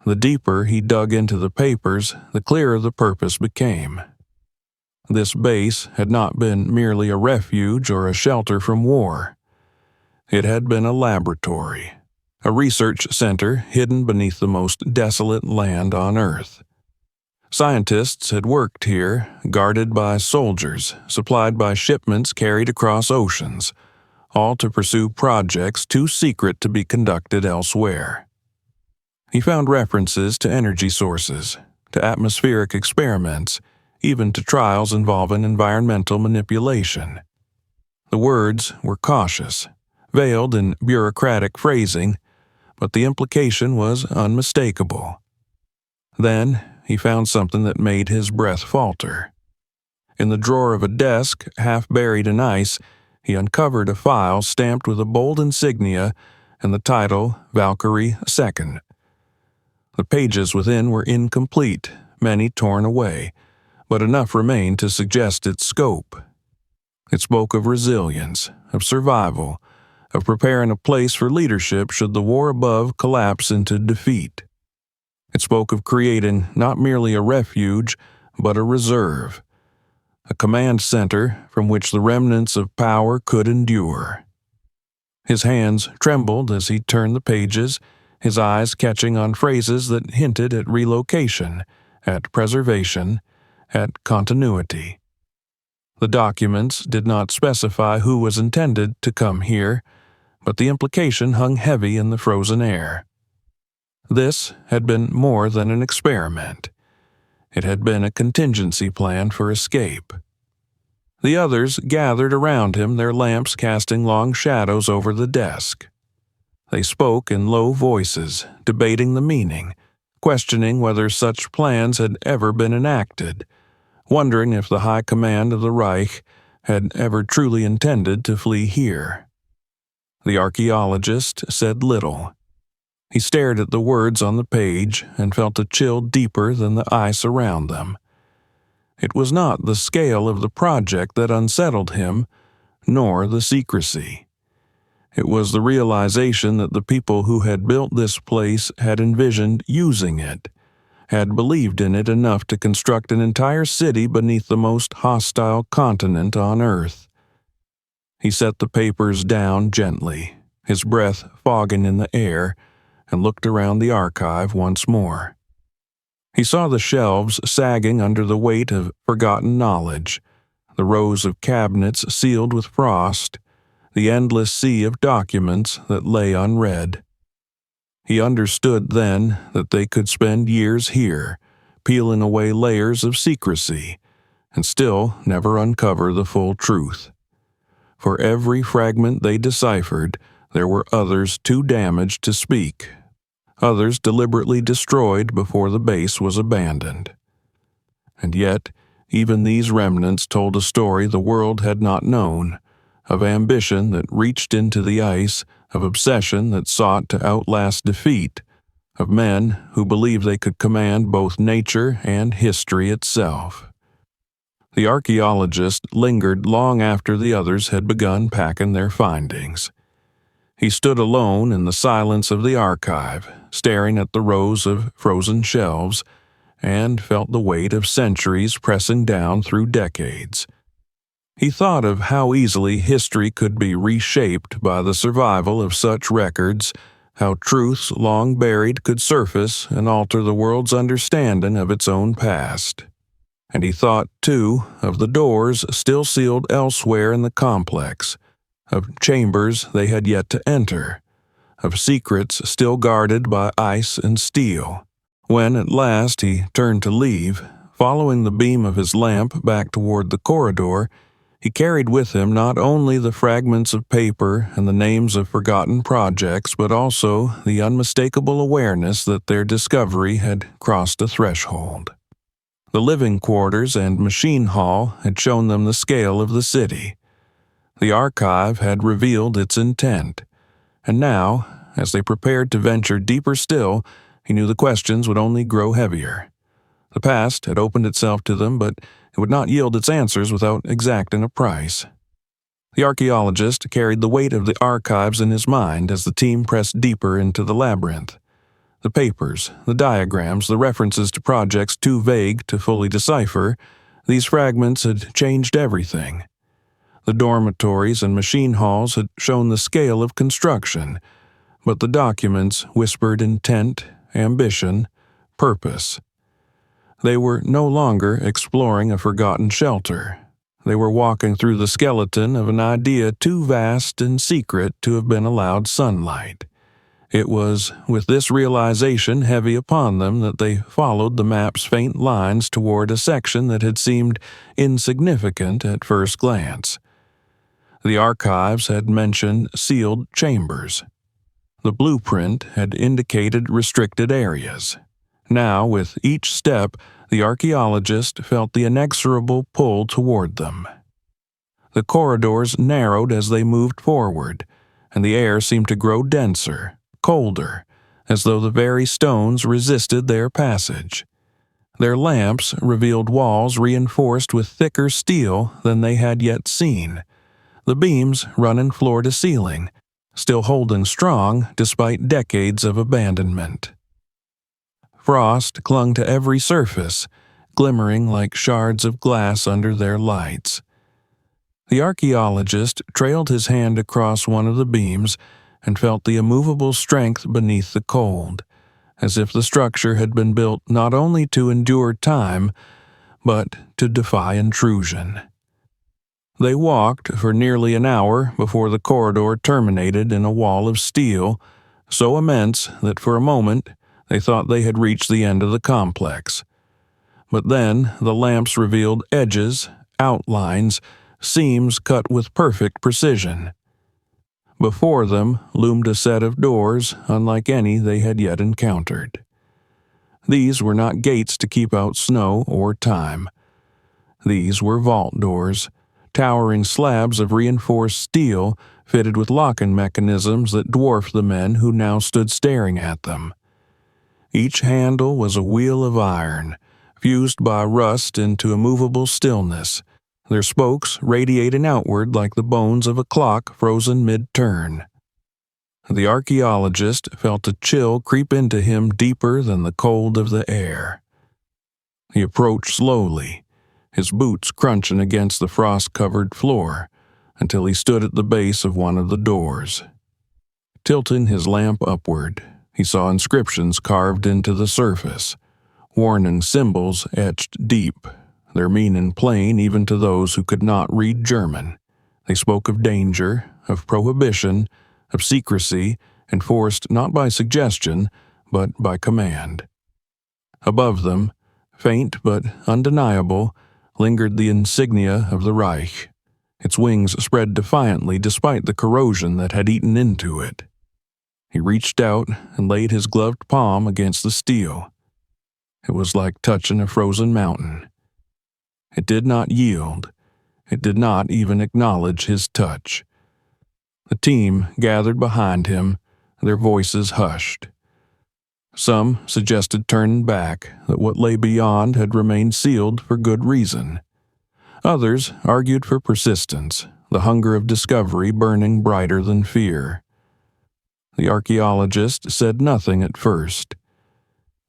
The deeper he dug into the papers, the clearer the purpose became. This base had not been merely a refuge or a shelter from war. It had been a laboratory, a research center hidden beneath the most desolate land on Earth. Scientists had worked here, guarded by soldiers, supplied by shipments carried across oceans, all to pursue projects too secret to be conducted elsewhere. He found references to energy sources, to atmospheric experiments, even to trials involving environmental manipulation. The words were cautious, veiled in bureaucratic phrasing, but the implication was unmistakable. Then he found something that made his breath falter. In the drawer of a desk, half buried in ice, he uncovered a file stamped with a bold insignia and the title Valkyrie II. The pages within were incomplete, many torn away, but enough remained to suggest its scope. It spoke of resilience, of survival, of preparing a place for leadership should the war above collapse into defeat. It spoke of creating not merely a refuge, but a reserve, a command center from which the remnants of power could endure. His hands trembled as he turned the pages, his eyes catching on phrases that hinted at relocation, at preservation, at continuity. The documents did not specify who was intended to come here, but the implication hung heavy in the frozen air. This had been more than an experiment. It had been a contingency plan for escape. The others gathered around him, their lamps casting long shadows over the desk. They spoke in low voices, debating the meaning, questioning whether such plans had ever been enacted, wondering if the high command of the Reich had ever truly intended to flee here. The archaeologist said little. He stared at the words on the page and felt a chill deeper than the ice around them. It was not the scale of the project that unsettled him, nor the secrecy. It was the realization that the people who had built this place had envisioned using it, had believed in it enough to construct an entire city beneath the most hostile continent on Earth. He set the papers down gently, his breath fogging in the air, and looked around the archive once more. He saw the shelves sagging under the weight of forgotten knowledge, the rows of cabinets sealed with frost, the endless sea of documents that lay unread. He understood then that they could spend years here, peeling away layers of secrecy, and still never uncover the full truth. For every fragment they deciphered, there were others too damaged to speak, others deliberately destroyed before the base was abandoned. And yet, even these remnants told a story the world had not known, of ambition that reached into the ice, of obsession that sought to outlast defeat, of men who believed they could command both nature and history itself. The archaeologist lingered long after the others had begun packing their findings. He stood alone in the silence of the archive, staring at the rows of frozen shelves, and felt the weight of centuries pressing down through decades. He thought of how easily history could be reshaped by the survival of such records, how truths long buried could surface and alter the world's understanding of its own past. And he thought, too, of the doors still sealed elsewhere in the complex, of chambers they had yet to enter, of secrets still guarded by ice and steel. When at last he turned to leave, following the beam of his lamp back toward the corridor, he carried with him not only the fragments of paper and the names of forgotten projects, but also the unmistakable awareness that their discovery had crossed a threshold. The living quarters and machine hall had shown them the scale of the city. The archive had revealed its intent, and now, as they prepared to venture deeper still, he knew the questions would only grow heavier. The past had opened itself to them, but it would not yield its answers without exacting a price. The archaeologist carried the weight of the archives in his mind as the team pressed deeper into the labyrinth. The papers, the diagrams, the references to projects too vague to fully decipher, these fragments had changed everything. The dormitories and machine halls had shown the scale of construction, but the documents whispered intent, ambition, purpose. They were no longer exploring a forgotten shelter. They were walking through the skeleton of an idea too vast and secret to have been allowed sunlight. It was with this realization heavy upon them that they followed the map's faint lines toward a section that had seemed insignificant at first glance. The archives had mentioned sealed chambers. The blueprint had indicated restricted areas. Now, with each step, the archaeologist felt the inexorable pull toward them. The corridors narrowed as they moved forward, and the air seemed to grow denser, colder, as though the very stones resisted their passage. Their lamps revealed walls reinforced with thicker steel than they had yet seen, the beams running floor to ceiling, still holding strong despite decades of abandonment. Frost clung to every surface, glimmering like shards of glass under their lights. The archaeologist trailed his hand across one of the beams and felt the immovable strength beneath the cold, as if the structure had been built not only to endure time, but to defy intrusion. They walked for nearly an hour before the corridor terminated in a wall of steel, so immense that for a moment they thought they had reached the end of the complex. But then the lamps revealed edges, outlines, seams cut with perfect precision. Before them loomed a set of doors unlike any they had yet encountered. These were not gates to keep out snow or time. These were vault doors, towering slabs of reinforced steel fitted with locking mechanisms that dwarfed the men who now stood staring at them. Each handle was a wheel of iron, fused by rust into immovable stillness, their spokes radiating outward like the bones of a clock frozen mid-turn. The archaeologist felt a chill creep into him deeper than the cold of the air. He approached slowly, his boots crunching against the frost-covered floor, until he stood at the base of one of the doors. Tilting his lamp upward, he saw inscriptions carved into the surface, warning symbols etched deep, their meaning plain even to those who could not read German. They spoke of danger, of prohibition, of secrecy, enforced not by suggestion, but by command. Above them, faint but undeniable, lingered the insignia of the Reich. Its wings spread defiantly despite the corrosion that had eaten into it. He reached out and laid his gloved palm against the steel. It was like touching a frozen mountain. It did not yield. It did not even acknowledge his touch. The team gathered behind him, their voices hushed. Some suggested turning back, that what lay beyond had remained sealed for good reason. Others argued for persistence, the hunger of discovery burning brighter than fear. The archaeologist said nothing at first.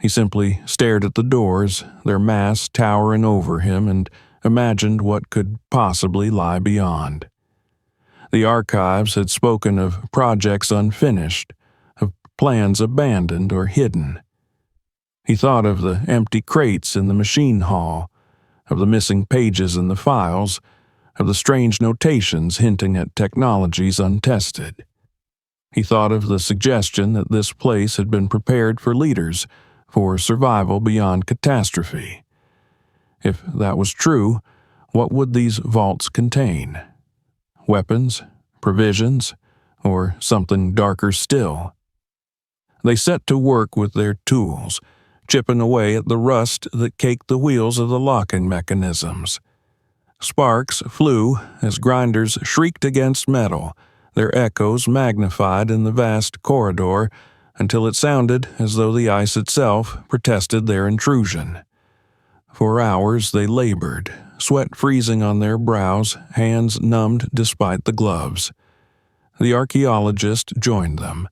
He simply stared at the doors, their mass towering over him, and imagined what could possibly lie beyond. The archives had spoken of projects unfinished, of plans abandoned or hidden. He thought of the empty crates in the machine hall, of the missing pages in the files, of the strange notations hinting at technologies untested. He thought of the suggestion that this place had been prepared for leaders, for survival beyond catastrophe. If that was true, what would these vaults contain? Weapons, provisions, or something darker still? They set to work with their tools, chipping away at the rust that caked the wheels of the locking mechanisms. Sparks flew as grinders shrieked against metal, their echoes magnified in the vast corridor until it sounded as though the ice itself protested their intrusion. For hours they labored, sweat freezing on their brows, hands numbed despite the gloves. The archaeologist joined them,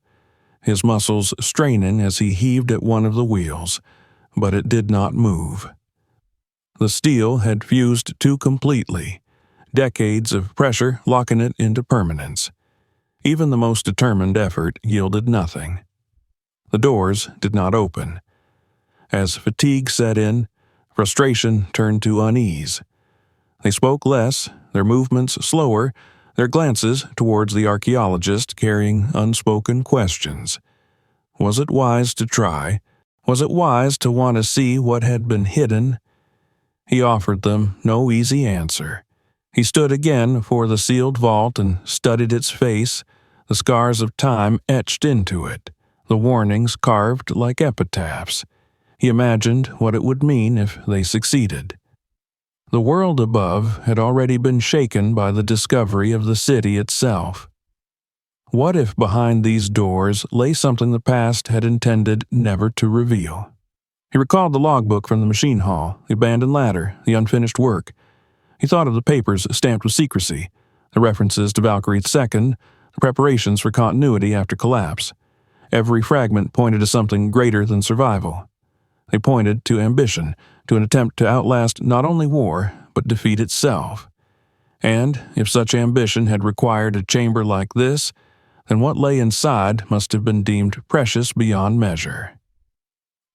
his muscles straining as he heaved at one of the wheels, but it did not move. The steel had fused too completely, decades of pressure locking it into permanence. Even the most determined effort yielded nothing. The doors did not open. As fatigue set in, frustration turned to unease. They spoke less, their movements slower, their glances towards the archaeologist carrying unspoken questions. Was it wise to try? Was it wise to want to see what had been hidden? He offered them no easy answer. He stood again before the sealed vault and studied its face, the scars of time etched into it, the warnings carved like epitaphs. He imagined what it would mean if they succeeded. The world above had already been shaken by the discovery of the city itself. What if behind these doors lay something the past had intended never to reveal? He recalled the logbook from the machine hall, the abandoned ladder, the unfinished work. He thought of the papers stamped with secrecy, the references to Valkyrie II, the preparations for continuity after collapse. Every fragment pointed to something greater than survival. They pointed to ambition, to an attempt to outlast not only war, but defeat itself. And if such ambition had required a chamber like this, then what lay inside must have been deemed precious beyond measure.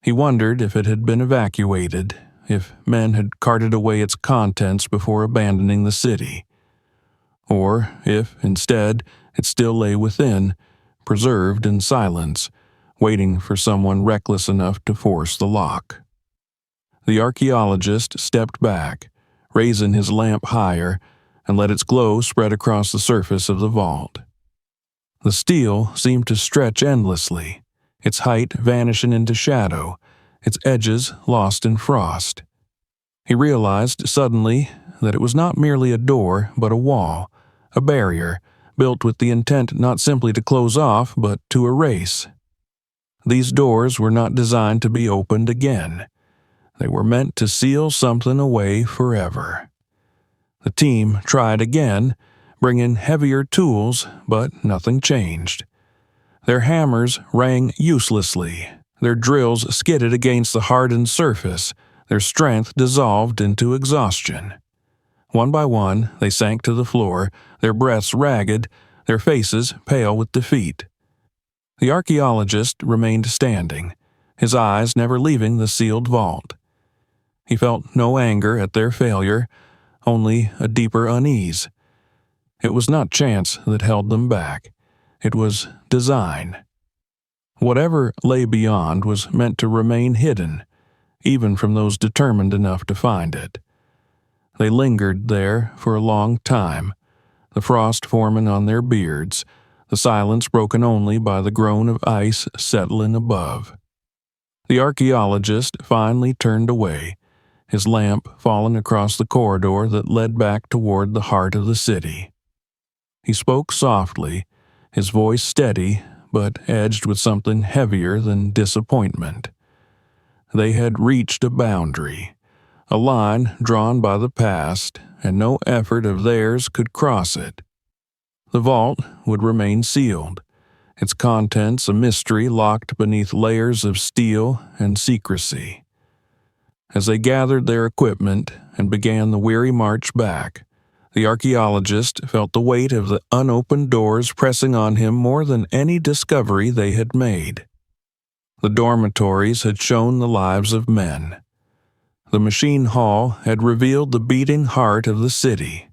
He wondered if it had been evacuated, if men had carted away its contents before abandoning the city, or if, instead, it still lay within, preserved in silence, waiting for someone reckless enough to force the lock. The archaeologist stepped back, raising his lamp higher, and let its glow spread across the surface of the vault. The steel seemed to stretch endlessly, its height vanishing into shadow, its edges lost in frost. He realized suddenly that it was not merely a door, but a wall, a barrier, built with the intent not simply to close off, but to erase. These doors were not designed to be opened again. They were meant to seal something away forever. The team tried again, bringing heavier tools, but nothing changed. Their hammers rang uselessly, their drills skidded against the hardened surface, their strength dissolved into exhaustion. One by one, they sank to the floor, their breaths ragged, their faces pale with defeat. The archaeologist remained standing, his eyes never leaving the sealed vault. He felt no anger at their failure, only a deeper unease. It was not chance that held them back. It was design. Whatever lay beyond was meant to remain hidden, even from those determined enough to find it. They lingered there for a long time, the frost forming on their beards, the silence broken only by the groan of ice settling above. The archaeologist finally turned away, his lamp fallen across the corridor that led back toward the heart of the city. He spoke softly, his voice steady, but edged with something heavier than disappointment. They had reached a boundary, a line drawn by the past, and no effort of theirs could cross it. The vault would remain sealed, its contents a mystery locked beneath layers of steel and secrecy. As they gathered their equipment and began the weary march back, the archaeologist felt the weight of the unopened doors pressing on him more than any discovery they had made. The dormitories had shown the lives of men. The machine hall had revealed the beating heart of the city.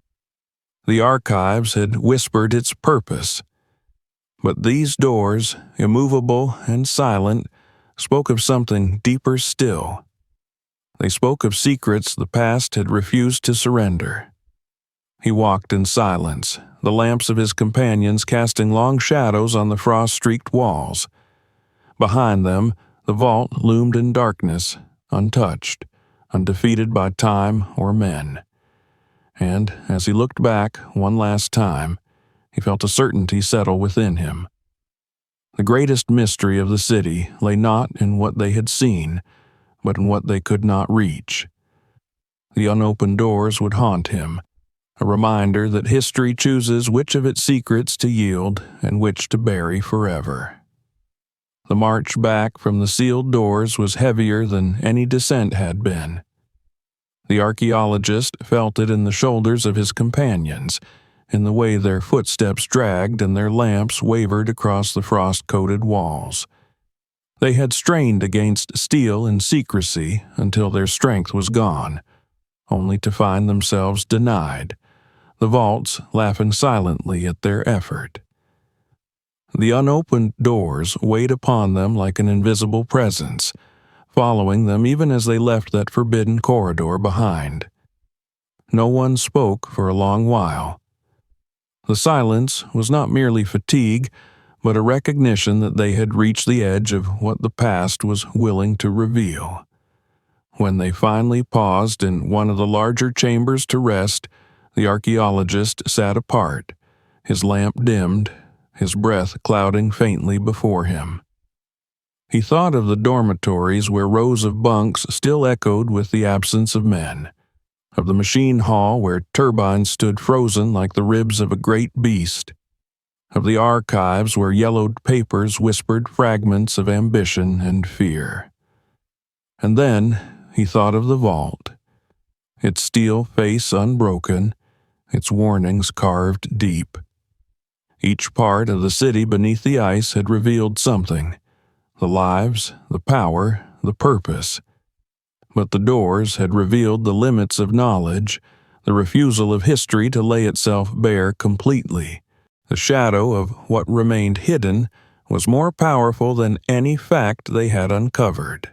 The archives had whispered its purpose. But these doors, immovable and silent, spoke of something deeper still. They spoke of secrets the past had refused to surrender. He walked in silence, the lamps of his companions casting long shadows on the frost-streaked walls. Behind them, the vault loomed in darkness, untouched, undefeated by time or men. And as he looked back one last time, he felt a certainty settle within him. The greatest mystery of the city lay not in what they had seen, but in what they could not reach. The unopened doors would haunt him, a reminder that history chooses which of its secrets to yield and which to bury forever. The march back from the sealed doors was heavier than any descent had been. The archaeologist felt it in the shoulders of his companions, in the way their footsteps dragged and their lamps wavered across the frost-coated walls. They had strained against steel and secrecy until their strength was gone, only to find themselves denied, the vaults laughing silently at their effort. The unopened doors weighed upon them like an invisible presence, following them even as they left that forbidden corridor behind. No one spoke for a long while. The silence was not merely fatigue, but a recognition that they had reached the edge of what the past was willing to reveal. When they finally paused in one of the larger chambers to rest, the archaeologist sat apart, his lamp dimmed, his breath clouding faintly before him. He thought of the dormitories where rows of bunks still echoed with the absence of men, of the machine hall where turbines stood frozen like the ribs of a great beast, of the archives where yellowed papers whispered fragments of ambition and fear. And then he thought of the vault, its steel face unbroken, its warnings carved deep. Each part of the city beneath the ice had revealed something, the lives, the power, the purpose. But the doors had revealed the limits of knowledge, the refusal of history to lay itself bare completely. The shadow of what remained hidden was more powerful than any fact they had uncovered.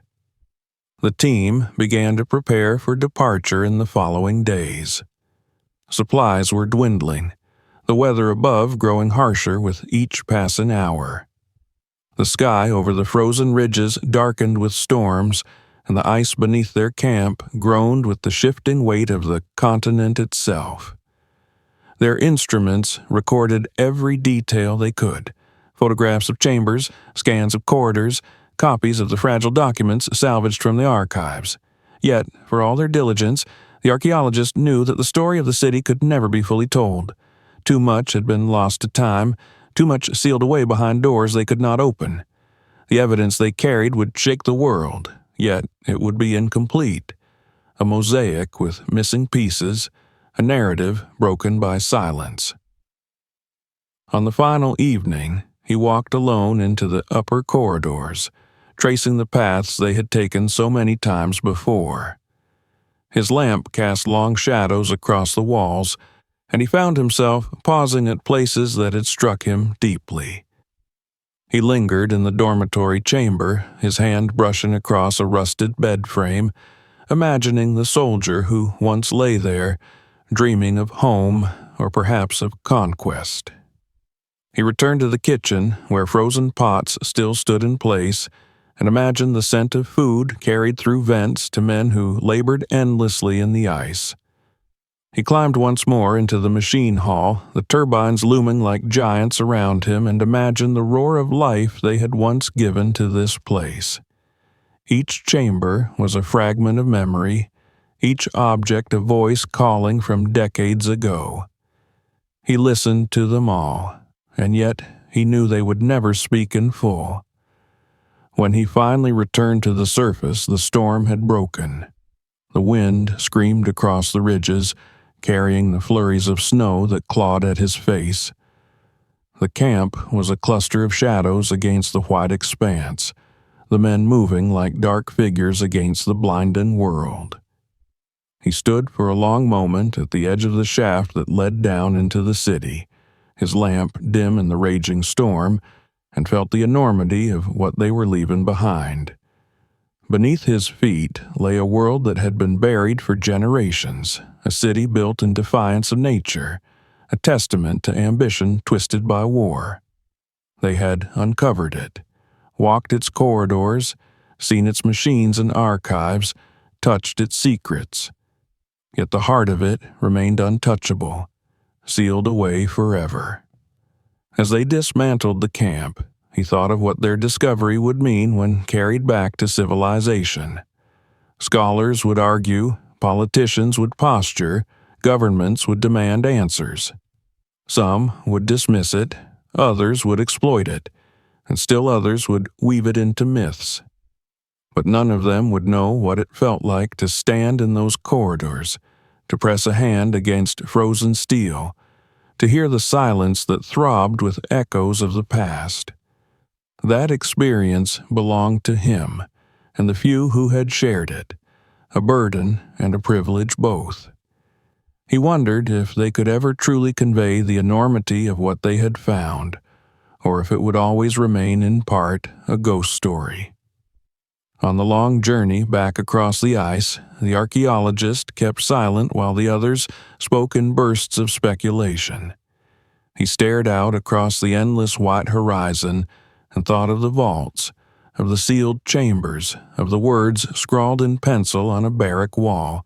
The team began to prepare for departure in the following days. Supplies were dwindling, the weather above growing harsher with each passing hour. The sky over the frozen ridges darkened with storms, and the ice beneath their camp groaned with the shifting weight of the continent itself. Their instruments recorded every detail they could: photographs of chambers, scans of corridors, copies of the fragile documents salvaged from the archives. Yet, for all their diligence, the archaeologist knew that the story of the city could never be fully told. Too much had been lost to time, too much sealed away behind doors they could not open. The evidence they carried would shake the world, yet it would be incomplete. A mosaic with missing pieces, a narrative broken by silence. On the final evening, he walked alone into the upper corridors, tracing the paths they had taken so many times before. His lamp cast long shadows across the walls, and he found himself pausing at places that had struck him deeply. He lingered in the dormitory chamber, his hand brushing across a rusted bed frame, imagining the soldier who once lay there, dreaming of home or perhaps of conquest. He returned to the kitchen, where frozen pots still stood in place, and imagined the scent of food carried through vents to men who labored endlessly in the ice. He climbed once more into the machine hall, the turbines looming like giants around him, and imagined the roar of life they had once given to this place. Each chamber was a fragment of memory, each object a voice calling from decades ago. He listened to them all, and yet he knew they would never speak in full. When he finally returned to the surface, the storm had broken. The wind screamed across the ridges, carrying the flurries of snow that clawed at his face. The camp was a cluster of shadows against the white expanse, the men moving like dark figures against the blinding world. He stood for a long moment at the edge of the shaft that led down into the city, his lamp dim in the raging storm, and felt the enormity of what they were leaving behind. Beneath his feet lay a world that had been buried for generations, a city built in defiance of nature, a testament to ambition twisted by war. They had uncovered it, walked its corridors, seen its machines and archives, touched its secrets. Yet the heart of it remained untouchable, sealed away forever. As they dismantled the camp, he thought of what their discovery would mean when carried back to civilization. Scholars would argue, politicians would posture, governments would demand answers. Some would dismiss it, others would exploit it, and still others would weave it into myths. But none of them would know what it felt like to stand in those corridors, to press a hand against frozen steel, to hear the silence that throbbed with echoes of the past. That experience belonged to him and the few who had shared it, a burden and a privilege both. He wondered if they could ever truly convey the enormity of what they had found, or if it would always remain in part a ghost story. On the long journey back across the ice, the archaeologist kept silent while the others spoke in bursts of speculation. He stared out across the endless white horizon and thought of the vaults, of the sealed chambers, of the words scrawled in pencil on a barrack wall.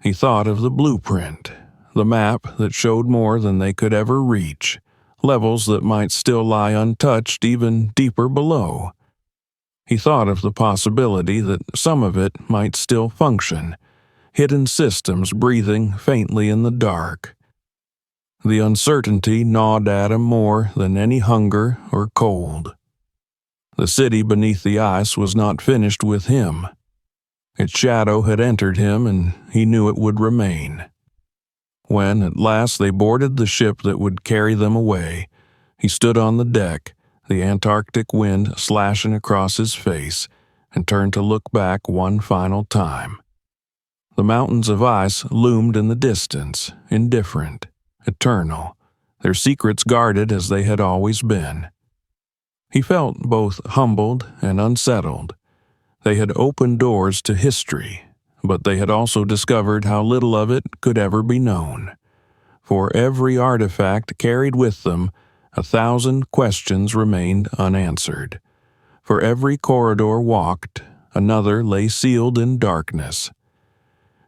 He thought of the blueprint, the map that showed more than they could ever reach, levels that might still lie untouched even deeper below. He thought of the possibility that some of it might still function, hidden systems breathing faintly in the dark. The uncertainty gnawed at him more than any hunger or cold. The city beneath the ice was not finished with him. Its shadow had entered him, and he knew it would remain. When, at last, they boarded the ship that would carry them away, he stood on the deck, the Antarctic wind slashing across his face, and turned to look back one final time. The mountains of ice loomed in the distance, indifferent, eternal, their secrets guarded as they had always been. He felt both humbled and unsettled. They had opened doors to history, but they had also discovered how little of it could ever be known. For every artifact carried with them, 1,000 questions remained unanswered. For every corridor walked, another lay sealed in darkness.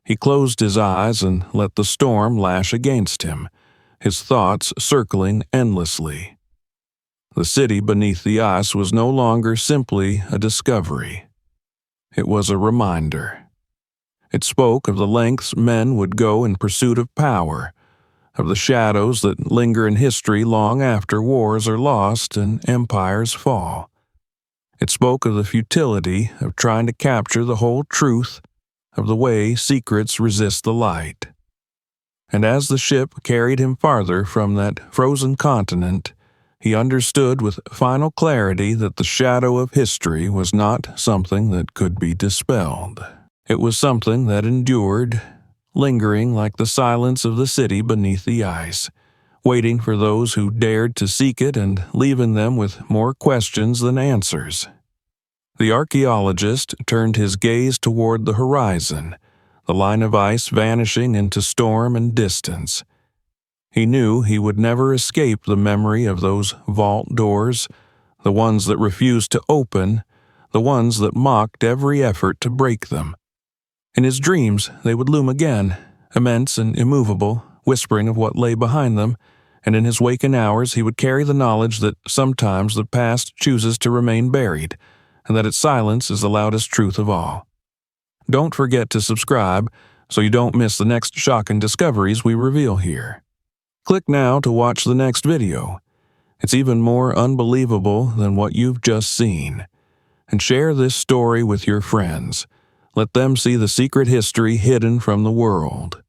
He closed his eyes and let the storm lash against him, his thoughts circling endlessly. The city beneath the ice was no longer simply a discovery. It was a reminder. It spoke of the lengths men would go in pursuit of power, of the shadows that linger in history long after wars are lost and empires fall. It spoke of the futility of trying to capture the whole truth, of the way secrets resist the light. And as the ship carried him farther from that frozen continent, he understood with final clarity that the shadow of history was not something that could be dispelled. It was something that endured, lingering like the silence of the city beneath the ice, waiting for those who dared to seek it and leaving them with more questions than answers. The archaeologist turned his gaze toward the horizon, the line of ice vanishing into storm and distance. He knew he would never escape the memory of those vault doors, the ones that refused to open, the ones that mocked every effort to break them. In his dreams, they would loom again, immense and immovable, whispering of what lay behind them, and in his waking hours he would carry the knowledge that sometimes the past chooses to remain buried, and that its silence is the loudest truth of all. Don't forget to subscribe so you don't miss the next shocking discoveries we reveal here. Click now to watch the next video. It's even more unbelievable than what you've just seen. And share this story with your friends. Let them see the secret history hidden from the world.